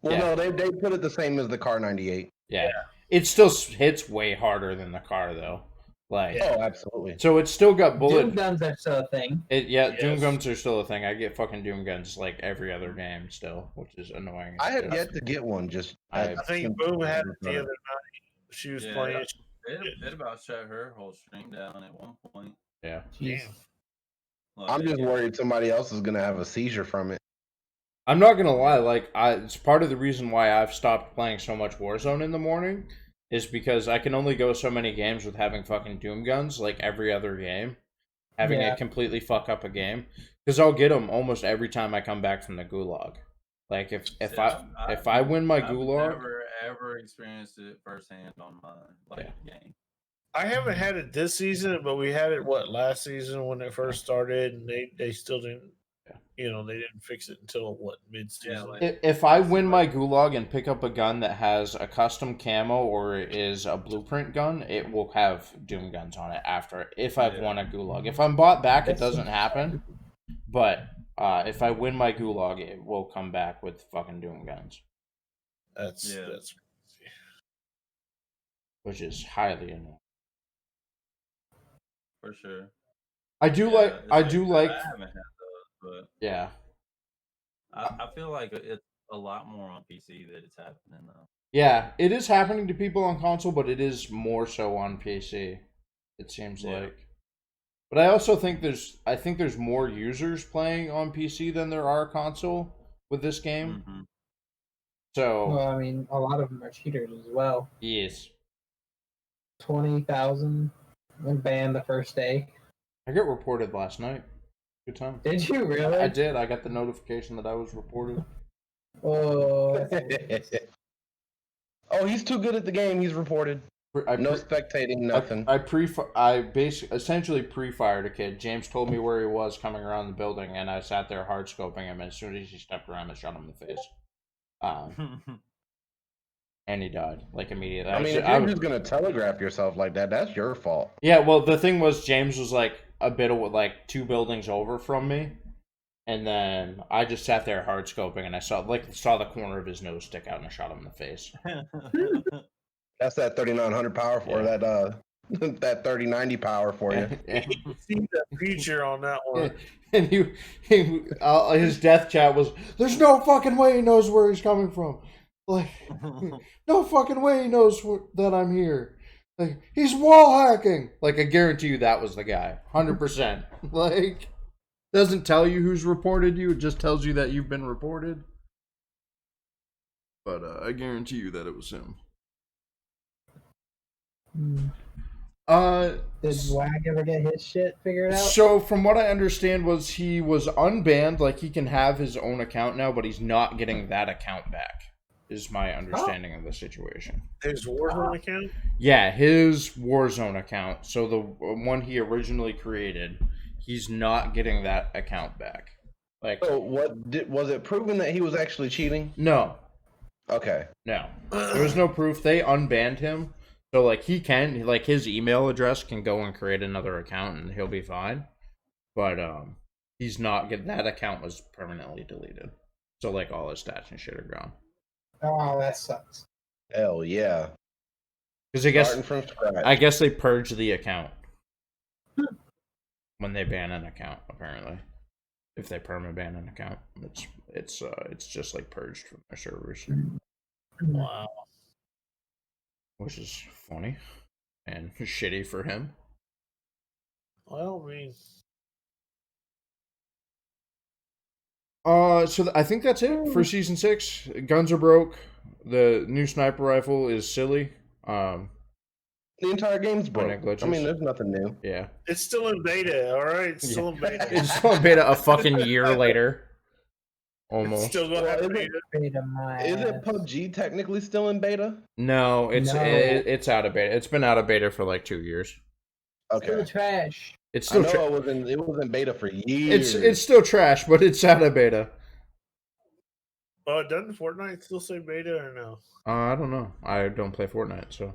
Well, no, they put it the same as the Car 98. Yeah. It still hits way harder than the car though. Like, oh, absolutely. So it's still got bullet. Doom guns are still a thing. Doom guns are still a thing. I get fucking Doom guns like every other game still, which is annoying. I have yet to get one. I think Boom had it the other night. She was playing. It about shut her whole stream down at one point. Yeah. I'm just worried somebody else is gonna have a seizure from it. I'm not gonna lie. It's part of the reason why I've stopped playing so much Warzone in the morning. Is because I can only go so many games with having fucking Doom guns, like every other game. Having it completely fuck up a game. Because I'll get them almost every time I come back from the gulag. Like, if I win my gulag... I've never ever experienced it firsthand on my game. I haven't had it this season, but we had it, last season when it first started, and they still didn't... they didn't fix it until mid-season. If I win my gulag and pick up a gun that has a custom camo or is a blueprint gun, it will have Doom guns on it if I've won a gulag. If I'm bought back, it doesn't happen. But if I win my gulag, it will come back with fucking Doom guns. That's which is highly annoying. For sure. I do like. I haven't had but yeah, I feel like it's a lot more on PC that it's happening though. Yeah, it is happening to people on console, but it is more so on PC. It seems like. But I also think there's more users playing on PC than there are console with this game. Mm-hmm. So. Well, I mean, a lot of them are cheaters as well. Yes. 20,000 banned the first day. I got reported last night. Good time. Did you really? I did. I got the notification that I was reported. Oh. Oh, he's too good at the game. He's reported. No spectating, nothing. I essentially pre-fired a kid. James told me where he was coming around the building, and I sat there hard scoping him. And as soon as he stepped around, I shot him in the face. And he died immediately. I mean, if you're just gonna telegraph yourself like that, that's your fault. Yeah. Well, the thing was, James was a bit of 2 buildings over from me, And then I just sat there hard scoping, and I saw the corner of his nose stick out, and I shot him in the face. That's that 3900 power for Yeah. that that 3090 power for you. See the future on that one. And his death chat was, "There's no fucking way he knows where he's coming from. Like, no fucking way he knows that I'm here. Like, he's wall hacking." Like, I guarantee you that was the guy, 100%. Like, doesn't tell you who's reported you; it just tells you that you've been reported. But I guarantee you that it was him. Did Wag ever get his shit figured out? So, from what I understand, was he was unbanned. Like, he can have his own account now, but he's not getting that account back. Is my understanding of the situation. His Warzone account? Yeah, his Warzone account. So the one he originally created, he's not getting that account back. Like, So was it proven that he was actually cheating? no, Okay. no, there was no proof. They unbanned him. So, like, he can, like, his email address can go and create another account and he'll be fine. But, he's not getting, that account was permanently deleted. So, like, all his stats and shit are gone. Oh, that sucks. Hell yeah. Because Starting from scratch. I guess they purge the account. When they ban an account, apparently. If they perma ban an account, it's just like purged from their servers. Wow. Which is funny and shitty for him. Well, I mean, So I think that's it for season 6. Guns are broke. The new sniper rifle is silly. The entire game's broke. glitches. I mean, there's nothing new. Yeah. it's still in beta, all right? It's still in beta. It's still in beta a fucking year later. Almost. Still going to have beta. Beta my Is it ass. PUBG technically still in beta? No, it's No. it's out of beta. It's been out of beta for like 2 years. Still Okay. trash. It's I still know it was in beta for years. it's still trash, but it's out of beta. Doesn't Fortnite still say beta or no? I don't know. I don't play Fortnite, so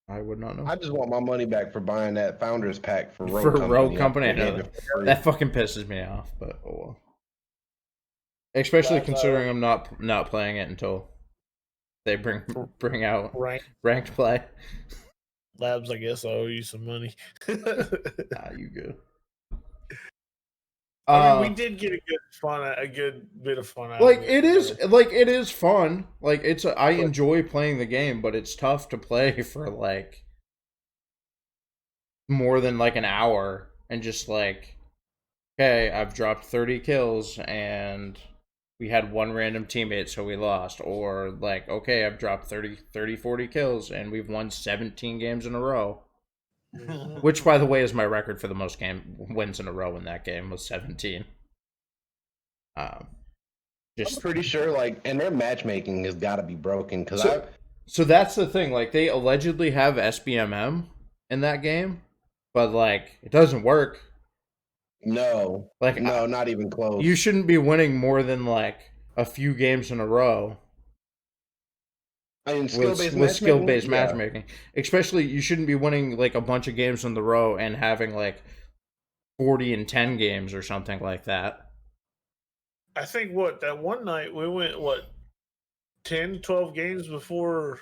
I would not know. I just want my money back for buying that founders pack for Rogue For Company. Rogue Company, I They know gave it for free. that fucking pisses me off, but oh well. Especially considering I'm not playing it until they bring out ranked play. Labs, I guess I owe you some money. You good? I mean, we did get a good bit of fun out Like of it is fun. Like I enjoy playing the game, but it's tough to play for like more than like an hour and just like, okay, I've dropped 30 kills and we had one random teammate, so we lost. Or like, okay, I've dropped 30, 40 kills and we've won 17 games in a row. Which, by the way, is my record for the most wins in a row in that game, was 17. I'm pretty sure, like, and their matchmaking has got to be broken because So that's the thing. Like, they allegedly have SBMM in that game, but like, it doesn't work. no, not even close. You shouldn't be winning more than like a few games in a row. I mean, With skill-based matchmaking. Especially, you shouldn't be winning like a bunch of games in the row and having like 40 and 10 games or something like that. I think that one night we went 10, 12 games before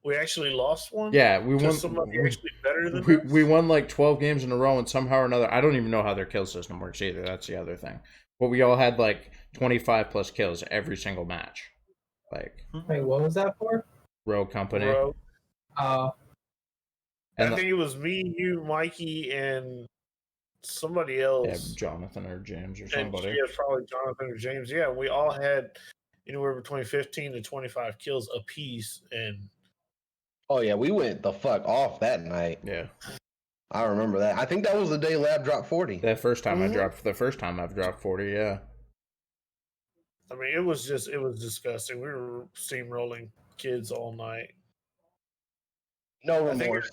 we actually lost one. Yeah, we won. Somebody actually better than We won like 12 games in a row, and somehow or another, I don't even know how their kill system works either. That's the other thing. But we all had like 25 plus kills every single match. Like, wait, what was that for? Rogue Company. I And think it was me, you, Mikey, and somebody else. yeah, Jonathan or James or And somebody. yeah, probably Jonathan or James. Yeah, we all had anywhere between 15 to 25 kills apiece, and Oh yeah, we went the fuck off that night. Yeah. I remember that. I think that was the day Lab dropped 40. The first time I've dropped 40, yeah. I mean, it was disgusting. We were steamrolling kids all night. No remorse.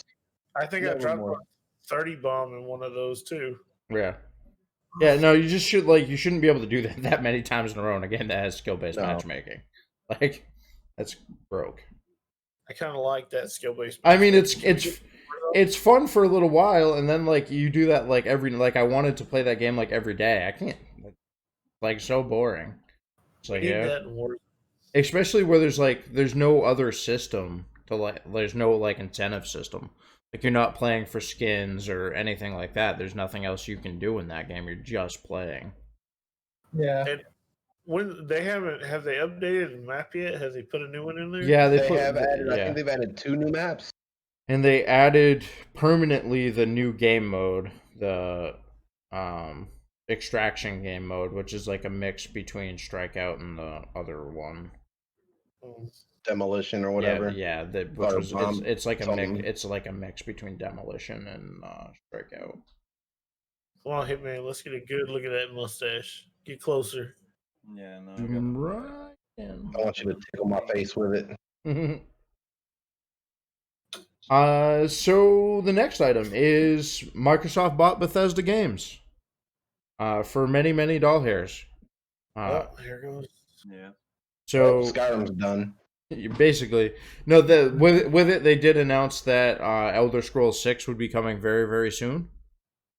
I think No I dropped remorse. a 30 bomb in one of those too. Yeah. Yeah, no, you just you shouldn't be able to do that many times in a row in a game that has skill-based No. matchmaking. Like, that's broke. I kind of like that skill based. I mean, it's it's fun for a little while, and then like you do that like I wanted to play that game like every day. I can't. Like so boring. It's like, We need yeah. that in Warzone. Especially where there's no other system to like, there's no like incentive system. Like you're not playing for skins or anything like that. There's nothing else you can do in that game. You're just playing. Yeah. And when they have they updated the map yet? Has they put a new one in there? Yeah, They have added. I yeah. think they've added 2 new maps. And they added permanently the new game mode, the extraction game mode, which is like a mix between Strikeout and the other one. Demolition or whatever. Yeah, it's like a mix. It's like a mix between Demolition and Strikeout. Come on, Hitman, let's get a good look at that mustache. Get closer. Yeah, no. Right. I want you to tickle my face with it. So the next item is Microsoft bought Bethesda Games for many, many doll hairs. Oh, here goes. Yeah. So Skyrim's done. Basically, no. With it, they did announce that Elder Scrolls 6 would be coming very, very soon.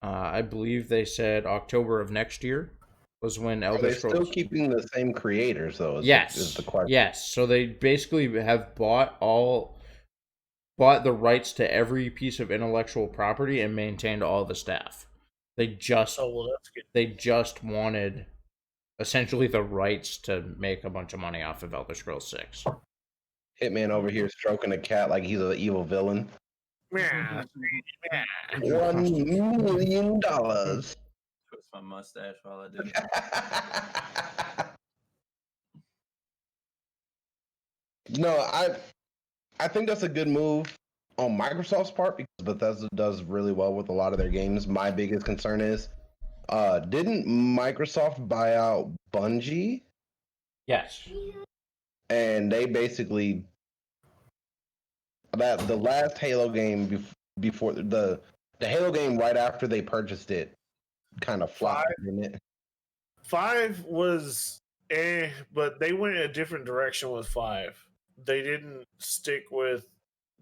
I believe they said October of next year was when Elder Scrolls. They're still keeping the same creators, though. Yes. The question. Yes. So they basically have bought the rights to every piece of intellectual property and maintained all the staff. They just that's good. They just wanted essentially the rights to make a bunch of money off of Elder Scrolls 6. Hitman over here stroking a cat like he's an evil villain. Yeah. $1 million. Twist my mustache while I do it. No, I think that's a good move on Microsoft's part because Bethesda does really well with a lot of their games. My biggest concern is, didn't Microsoft buy out Bungie? Yes. And they basically the last Halo game before the Halo game right after they purchased it kind of flopped, didn't it? 5 was but they went a different direction with 5. They didn't stick with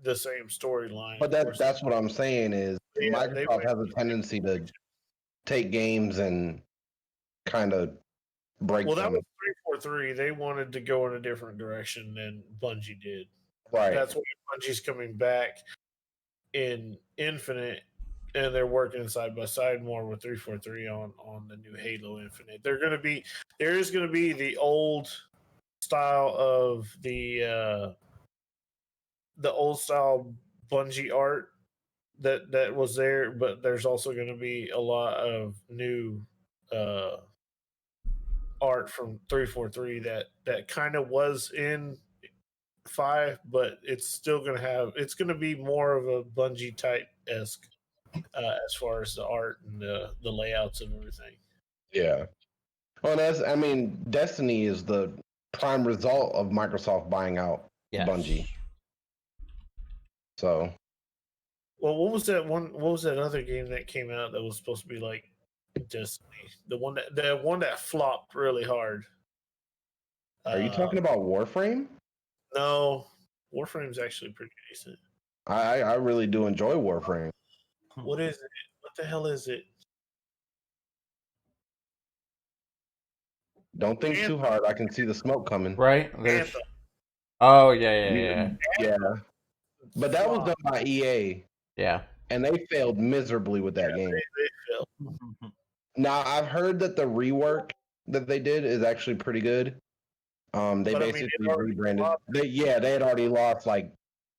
the same storyline. But that's what I'm saying is Microsoft has a tendency to take games and kind of break them. That was 343. They wanted to go in a different direction than Bungie did. Right. That's why Bungie's coming back in Infinite, and they're working side by side more with 343 on the new Halo Infinite. There is going to be the old style of the old style Bungie art that was there, but there's also going to be a lot of new art from 343 that kind of was in 5, but it's still going to be more of a Bungie type esque as far as the art and the layouts of everything. Yeah. Well, Destiny is the prime result of Microsoft buying out Bungie. So. Well, what was that other game that came out that was supposed to be like Destiny? The one that flopped really hard. Are you talking about Warframe? No, Warframe's actually pretty decent. I really do enjoy Warframe. What is it? What the hell is it? Don't think too hard. I can see the smoke coming. Right? Oh, yeah. Yeah. But that was done by EA. Yeah. And they failed miserably with that game. They failed. Now, I've heard that the rework that they did is actually pretty good. They basically rebranded. They had already lost like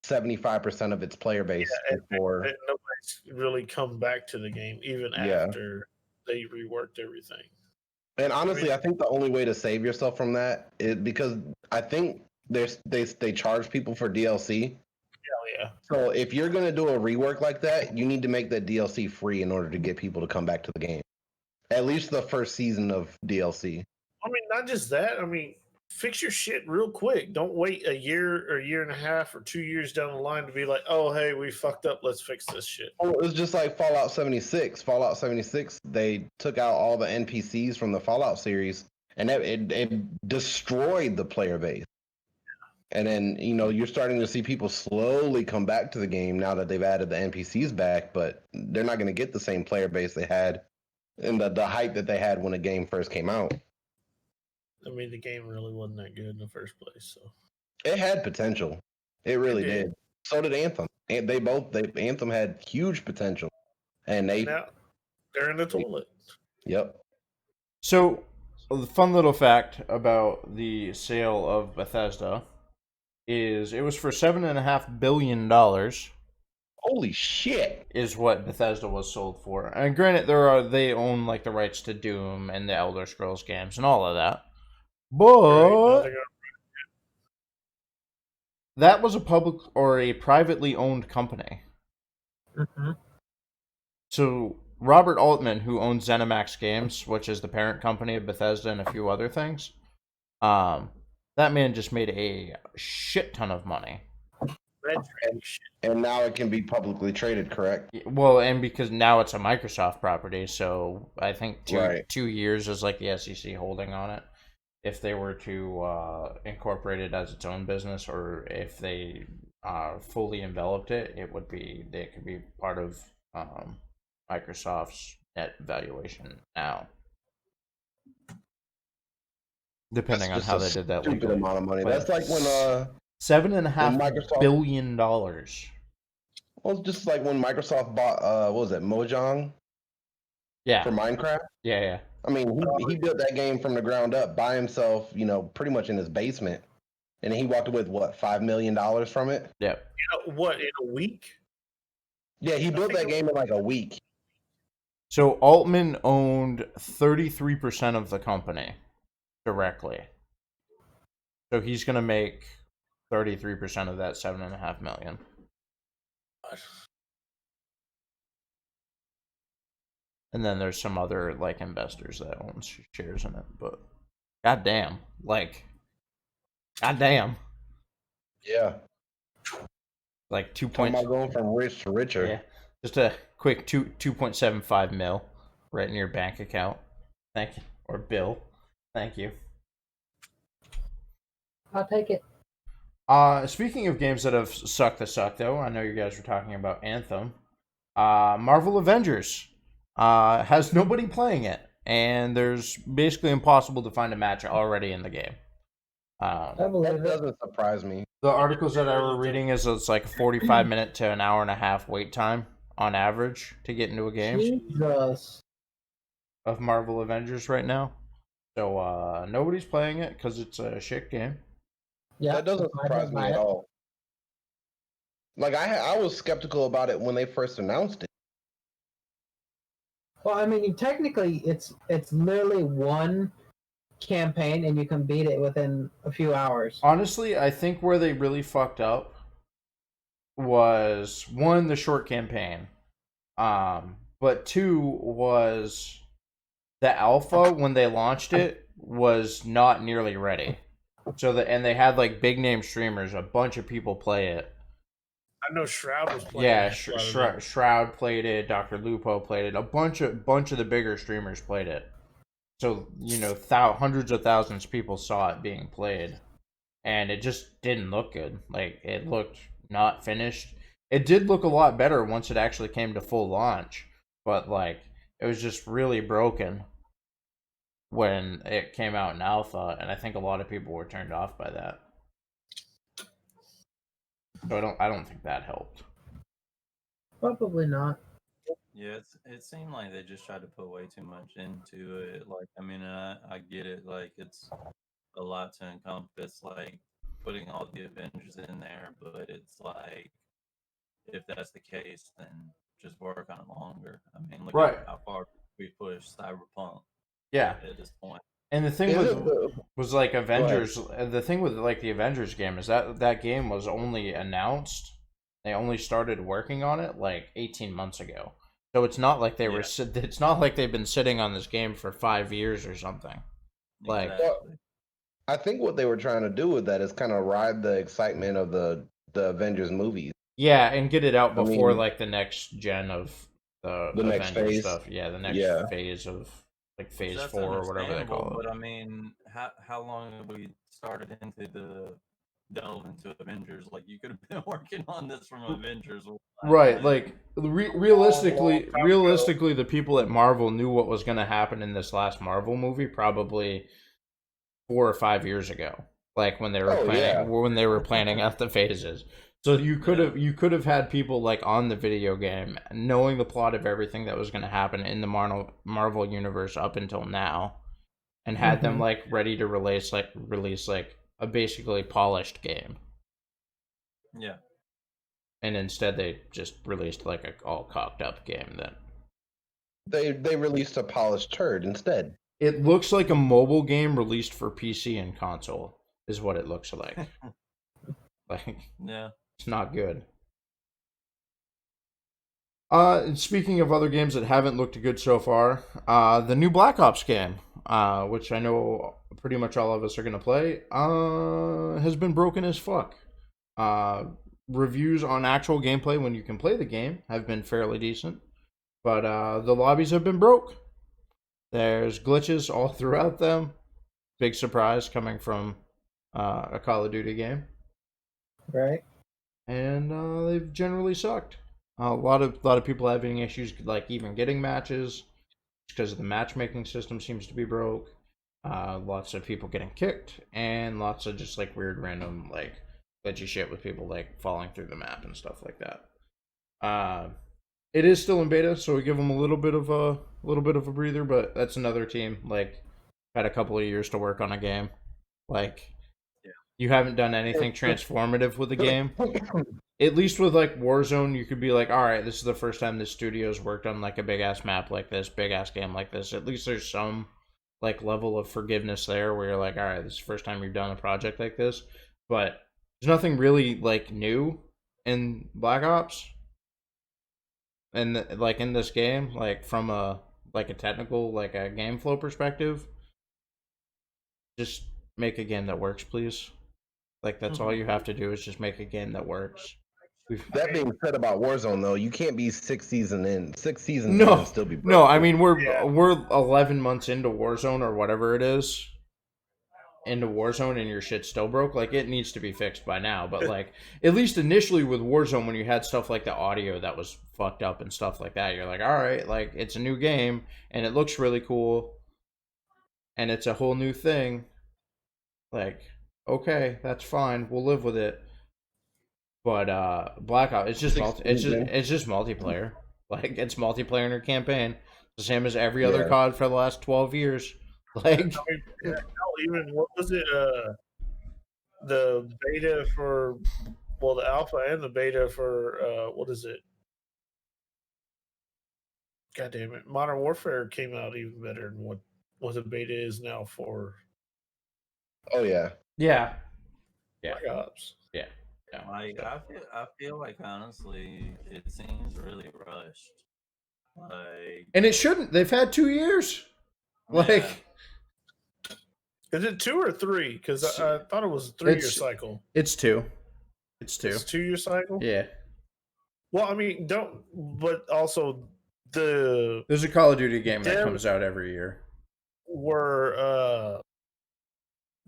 75% of its player base before. And nobody's really come back to the game even after they reworked everything. And honestly, I think the only way to save yourself from that is because I think they charge people for DLC. Hell yeah. So if you're gonna do a rework like that, you need to make that DLC free in order to get people to come back to the game. At least the first season of DLC. I mean, not just that. I mean, fix your shit real quick. Don't wait a year or a year and a half or 2 years down the line to be like, oh, hey, we fucked up. Let's fix this shit. Oh, it was just like Fallout 76. Fallout 76, they took out all the NPCs from the Fallout series, and it destroyed the player base. And then, you're starting to see people slowly come back to the game now that they've added the NPCs back, but they're not going to get the same player base they had and the hype that they had when the game first came out. I mean, the game really wasn't that good in the first place. So It had potential. It really did. So did Anthem. And Anthem had huge potential. And now they're in the toilet. Yep. So, a fun little fact about the sale of Bethesda is it was for $7.5 billion. Holy shit! Is what Bethesda was sold for. And granted, they own like the rights to Doom and the Elder Scrolls games and all of that. But that was a public or a privately owned company. Mm-hmm. So Robert Altman, who owns ZeniMax Games, which is the parent company of Bethesda and a few other things, that man just made a shit ton of money. And now it can be publicly traded, correct? Well, and because now it's a Microsoft property, so I think 2 years is like the SEC holding on it. If they were to incorporate it as its own business, or if they fully enveloped it, it could be part of Microsoft's net valuation now. Depending on how they did that. Stupid amount of money. That's like when $7.5 billion. Well, it's just like when Microsoft bought what was it, Mojang? Yeah. For Minecraft? Yeah. I mean, he built that game from the ground up by himself, pretty much in his basement. And he walked away with what, $5 million from it? Yep. What, in a week? Yeah, he built that game in like a week. So Altman owned 33% of the company directly. So he's gonna make 33% of that $7.5 million. And then there's some other like investors that own shares in it, but goddamn. Yeah. Like 2 Talking about going from rich to richer. Yeah. Just a quick 2.75 mil right in your bank account. Thank you. Or bill. Thank you. I'll take it. Speaking of games that have sucked the suck, though, I know you guys were talking about Anthem. Marvel Avengers has nobody playing it, and there's basically impossible to find a match already in the game. I believe That doesn't surprise me. The articles that I were reading is it's like a 45-minute to an hour and a half wait time on average to get into a game. Jesus. Of Marvel Avengers right now. So nobody's playing it because it's a shit game. Yeah, that doesn't surprise me at all. Like I was skeptical about it when they first announced it. Well, I mean, technically, it's literally one campaign, and you can beat it within a few hours. Honestly, I think where they really fucked up was one, the short campaign, but two was the alpha when they launched it was not nearly ready. So and they had like big name streamers, a bunch of people play it. I know Shroud was playing. Yeah, Shroud played it. Dr. Lupo played it. A bunch of the bigger streamers played it. So hundreds of thousands of people saw it being played, and it just didn't look good. Like it looked not finished. It did look a lot better once it actually came to full launch, but like it was just really broken when it came out in alpha, and I think a lot of people were turned off by that. So I don't think that helped. Probably not. Yeah, it seemed like they just tried to put way too much into it. Like, I mean, I get it. Like, it's a lot to encompass, like, putting all the Avengers in there. But it's like, if that's the case, then just work on it longer. I mean, look at how far we pushed Cyberpunk. Yeah. At this point. And the thing was like Avengers. The thing with like the Avengers game is that game was only announced. They only started working on it like 18 months ago. So it's not like it's not like they've been sitting on this game for 5 years or something. Like, I think what they were trying to do with that is kind of ride the excitement of the Avengers movies. Yeah, and get it out before like the next gen of the next Avengers phase stuff. Yeah, the next phase of like phase 4 or whatever they call it. But I mean, how long have we started into delve into Avengers. Like you could have been working on this from Avengers. Right, like realistically, Long time realistically, the people at Marvel knew what was going to happen in this last Marvel movie probably 4 or 5 years ago, like when they were planning out the phases. So you could have had people like on the video game knowing the plot of everything that was going to happen in the Marvel universe up until now, and had them like ready to release like a basically polished game. Yeah. And instead, they just released like a all cocked up game that They released a polished turd instead. it looks like a mobile game released for PC and console. Is what it looks like. Like, Yeah. it's not good. Speaking of other games that haven't looked good so far, the new Black Ops game, which I know pretty much all of us are gonna play, has been broken as fuck. Reviews on actual gameplay when you can play the game have been fairly decent, but the lobbies have been broke. There's glitches all throughout them. Big surprise coming from a Call of Duty game. Right. And they've generally sucked. A lot of people having issues like even getting matches because the matchmaking system seems to be broke. Lots of people getting kicked, and lots of just like weird random like glitchy shit with people like falling through the map and stuff like that. It is still in beta, so we give them a little bit of a breather, but that's another team like had a couple of years to work on a game. Like, you haven't done anything transformative with the game. At least with like Warzone, you could be like, all right, this is the first time this studio's worked on like a big ass map like this, big ass game like this. At least there's some like level of forgiveness there where you're like, all right, this is the first time you've done a project like this. But there's nothing really like new in Black Ops, and like in this game, like from a technical like a game flow perspective. Just make a game that works, please. Like that's all you have to do is just make a game that works. That being said about Warzone, though, you can't be 6 seasons in and still be broke. No, I mean we're 11 months into Warzone or whatever it is, into Warzone, and your shit's still broke. Like it needs to be fixed by now. But like at least initially with Warzone, when you had stuff like the audio that was fucked up and stuff like that, you're like, all right, like it's a new game and it looks really cool, and it's a whole new thing. Like, okay, that's fine, we'll live with it. But Black Ops, it's just multiplayer. Like it's multiplayer in your campaign, the same as every other COD for the last 12 years. Like, I mean, even what was it? The beta for the alpha and the beta for what is it? God damn it! Modern Warfare came out even better than what the beta is now for. Oh yeah. Yeah. Black Ops. Yeah. Like I feel like honestly, it seems really rushed. Like, and it shouldn't. They've had 2 years. Like, is it 2 or 3? Because I thought it was a 3-year cycle. It's 2. It's 2. It's 2-year cycle. Yeah. Well, I mean, but also there's a Call of Duty game that comes out every year.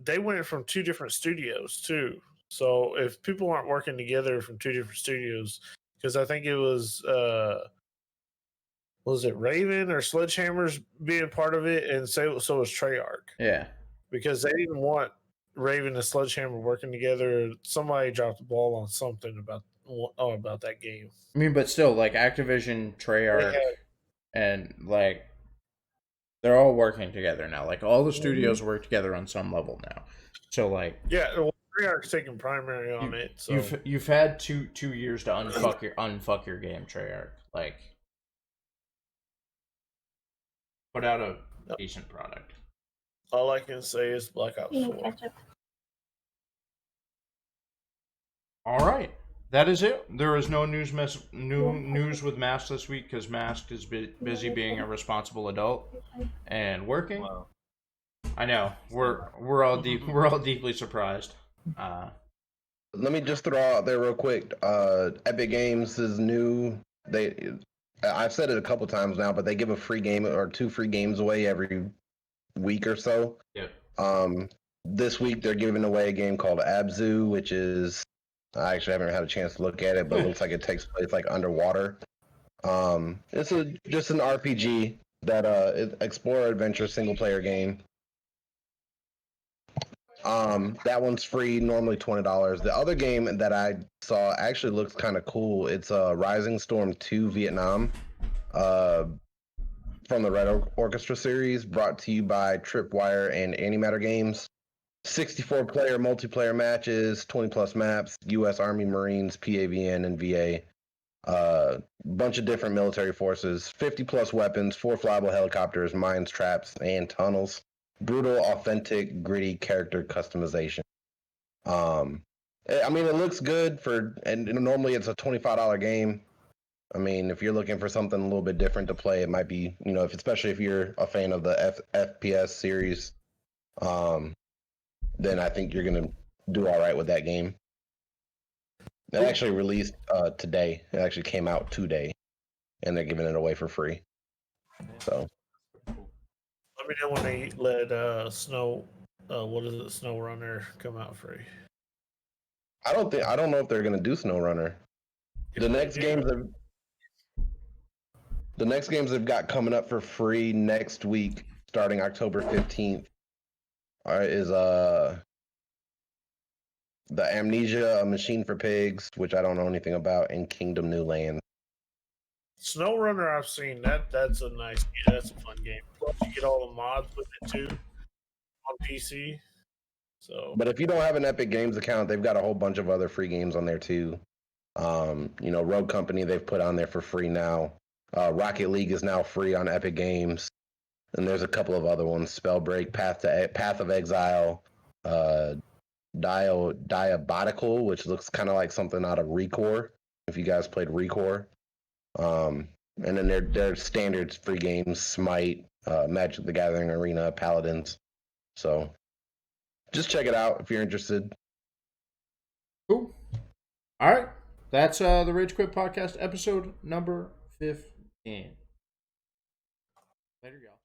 They went from 2 different studios too. So if people aren't working together from 2 different studios, because I think it was it Raven or Sledgehammer's being part of it, and so was Treyarch. Yeah. Because they didn't want Raven and Sledgehammer working together. Somebody dropped the ball on something about that game. I mean, but still, like Activision, Treyarch, and like they're all working together now. Like all the studios work together on some level now. So like, yeah, well, Treyarch's taking primary on it. So you've had two years to unfuck your game, Treyarch. Like, put out a decent product. All I can say is Black Ops 4. All right, that is it. There is no news with Mask this week because Mask is busy being a responsible adult and working. Wow. I know we're all deeply surprised. Let me just throw out there real quick. Epic Games is new. I've said it a couple times now, but they give a free game or 2 free games away every week or so. Yeah. this week they're giving away a game called Abzu, which is I actually haven't had a chance to look at it, but it looks like it takes place like underwater. It's just an RPG that explorer adventure single player game. That one's free, normally $20. The other game that I saw actually looks kind of cool. It's Rising Storm 2 Vietnam, from the Red Orchestra series, brought to you by Tripwire and Antimatter Games. 64-player multiplayer matches, 20-plus maps, U.S. Army, Marines, PAVN, and VA. Bunch of different military forces, 50-plus weapons, 4 flyable helicopters, mines, traps, and tunnels. Brutal, authentic, gritty character customization. I mean, it looks good and normally it's a $25 game. I mean, if you're looking for something a little bit different to play, it might be, especially if you're a fan of the FPS series, then I think you're gonna do all right with that game. It actually released today. It actually came out today, and they're giving it away for free. So. Let me know when they let Snow, what is it, Snow Runner come out free. I don't know if they're gonna do SnowRunner. The next games they've got coming up for free next week, starting October 15th, is the Amnesia: A Machine for Pigs, which I don't know anything about, and Kingdom New Land. Snow Runner, I've seen that's a nice game. That's a fun game. Plus, you get all the mods with it too on PC. So, but if you don't have an Epic Games account, they've got a whole bunch of other free games on there too. Rogue Company they've put on there for free now. Rocket League is now free on Epic Games, and there's a couple of other ones: Spellbreak, Path of Exile, Diabolical, which looks kind of like something out of Recore. If you guys played Recore, and then their standard free games: Smite, Magic the Gathering Arena, Paladins. So just check it out if you're interested. Cool. All right. That's the Rage Quit Podcast, episode number 15. Later, y'all.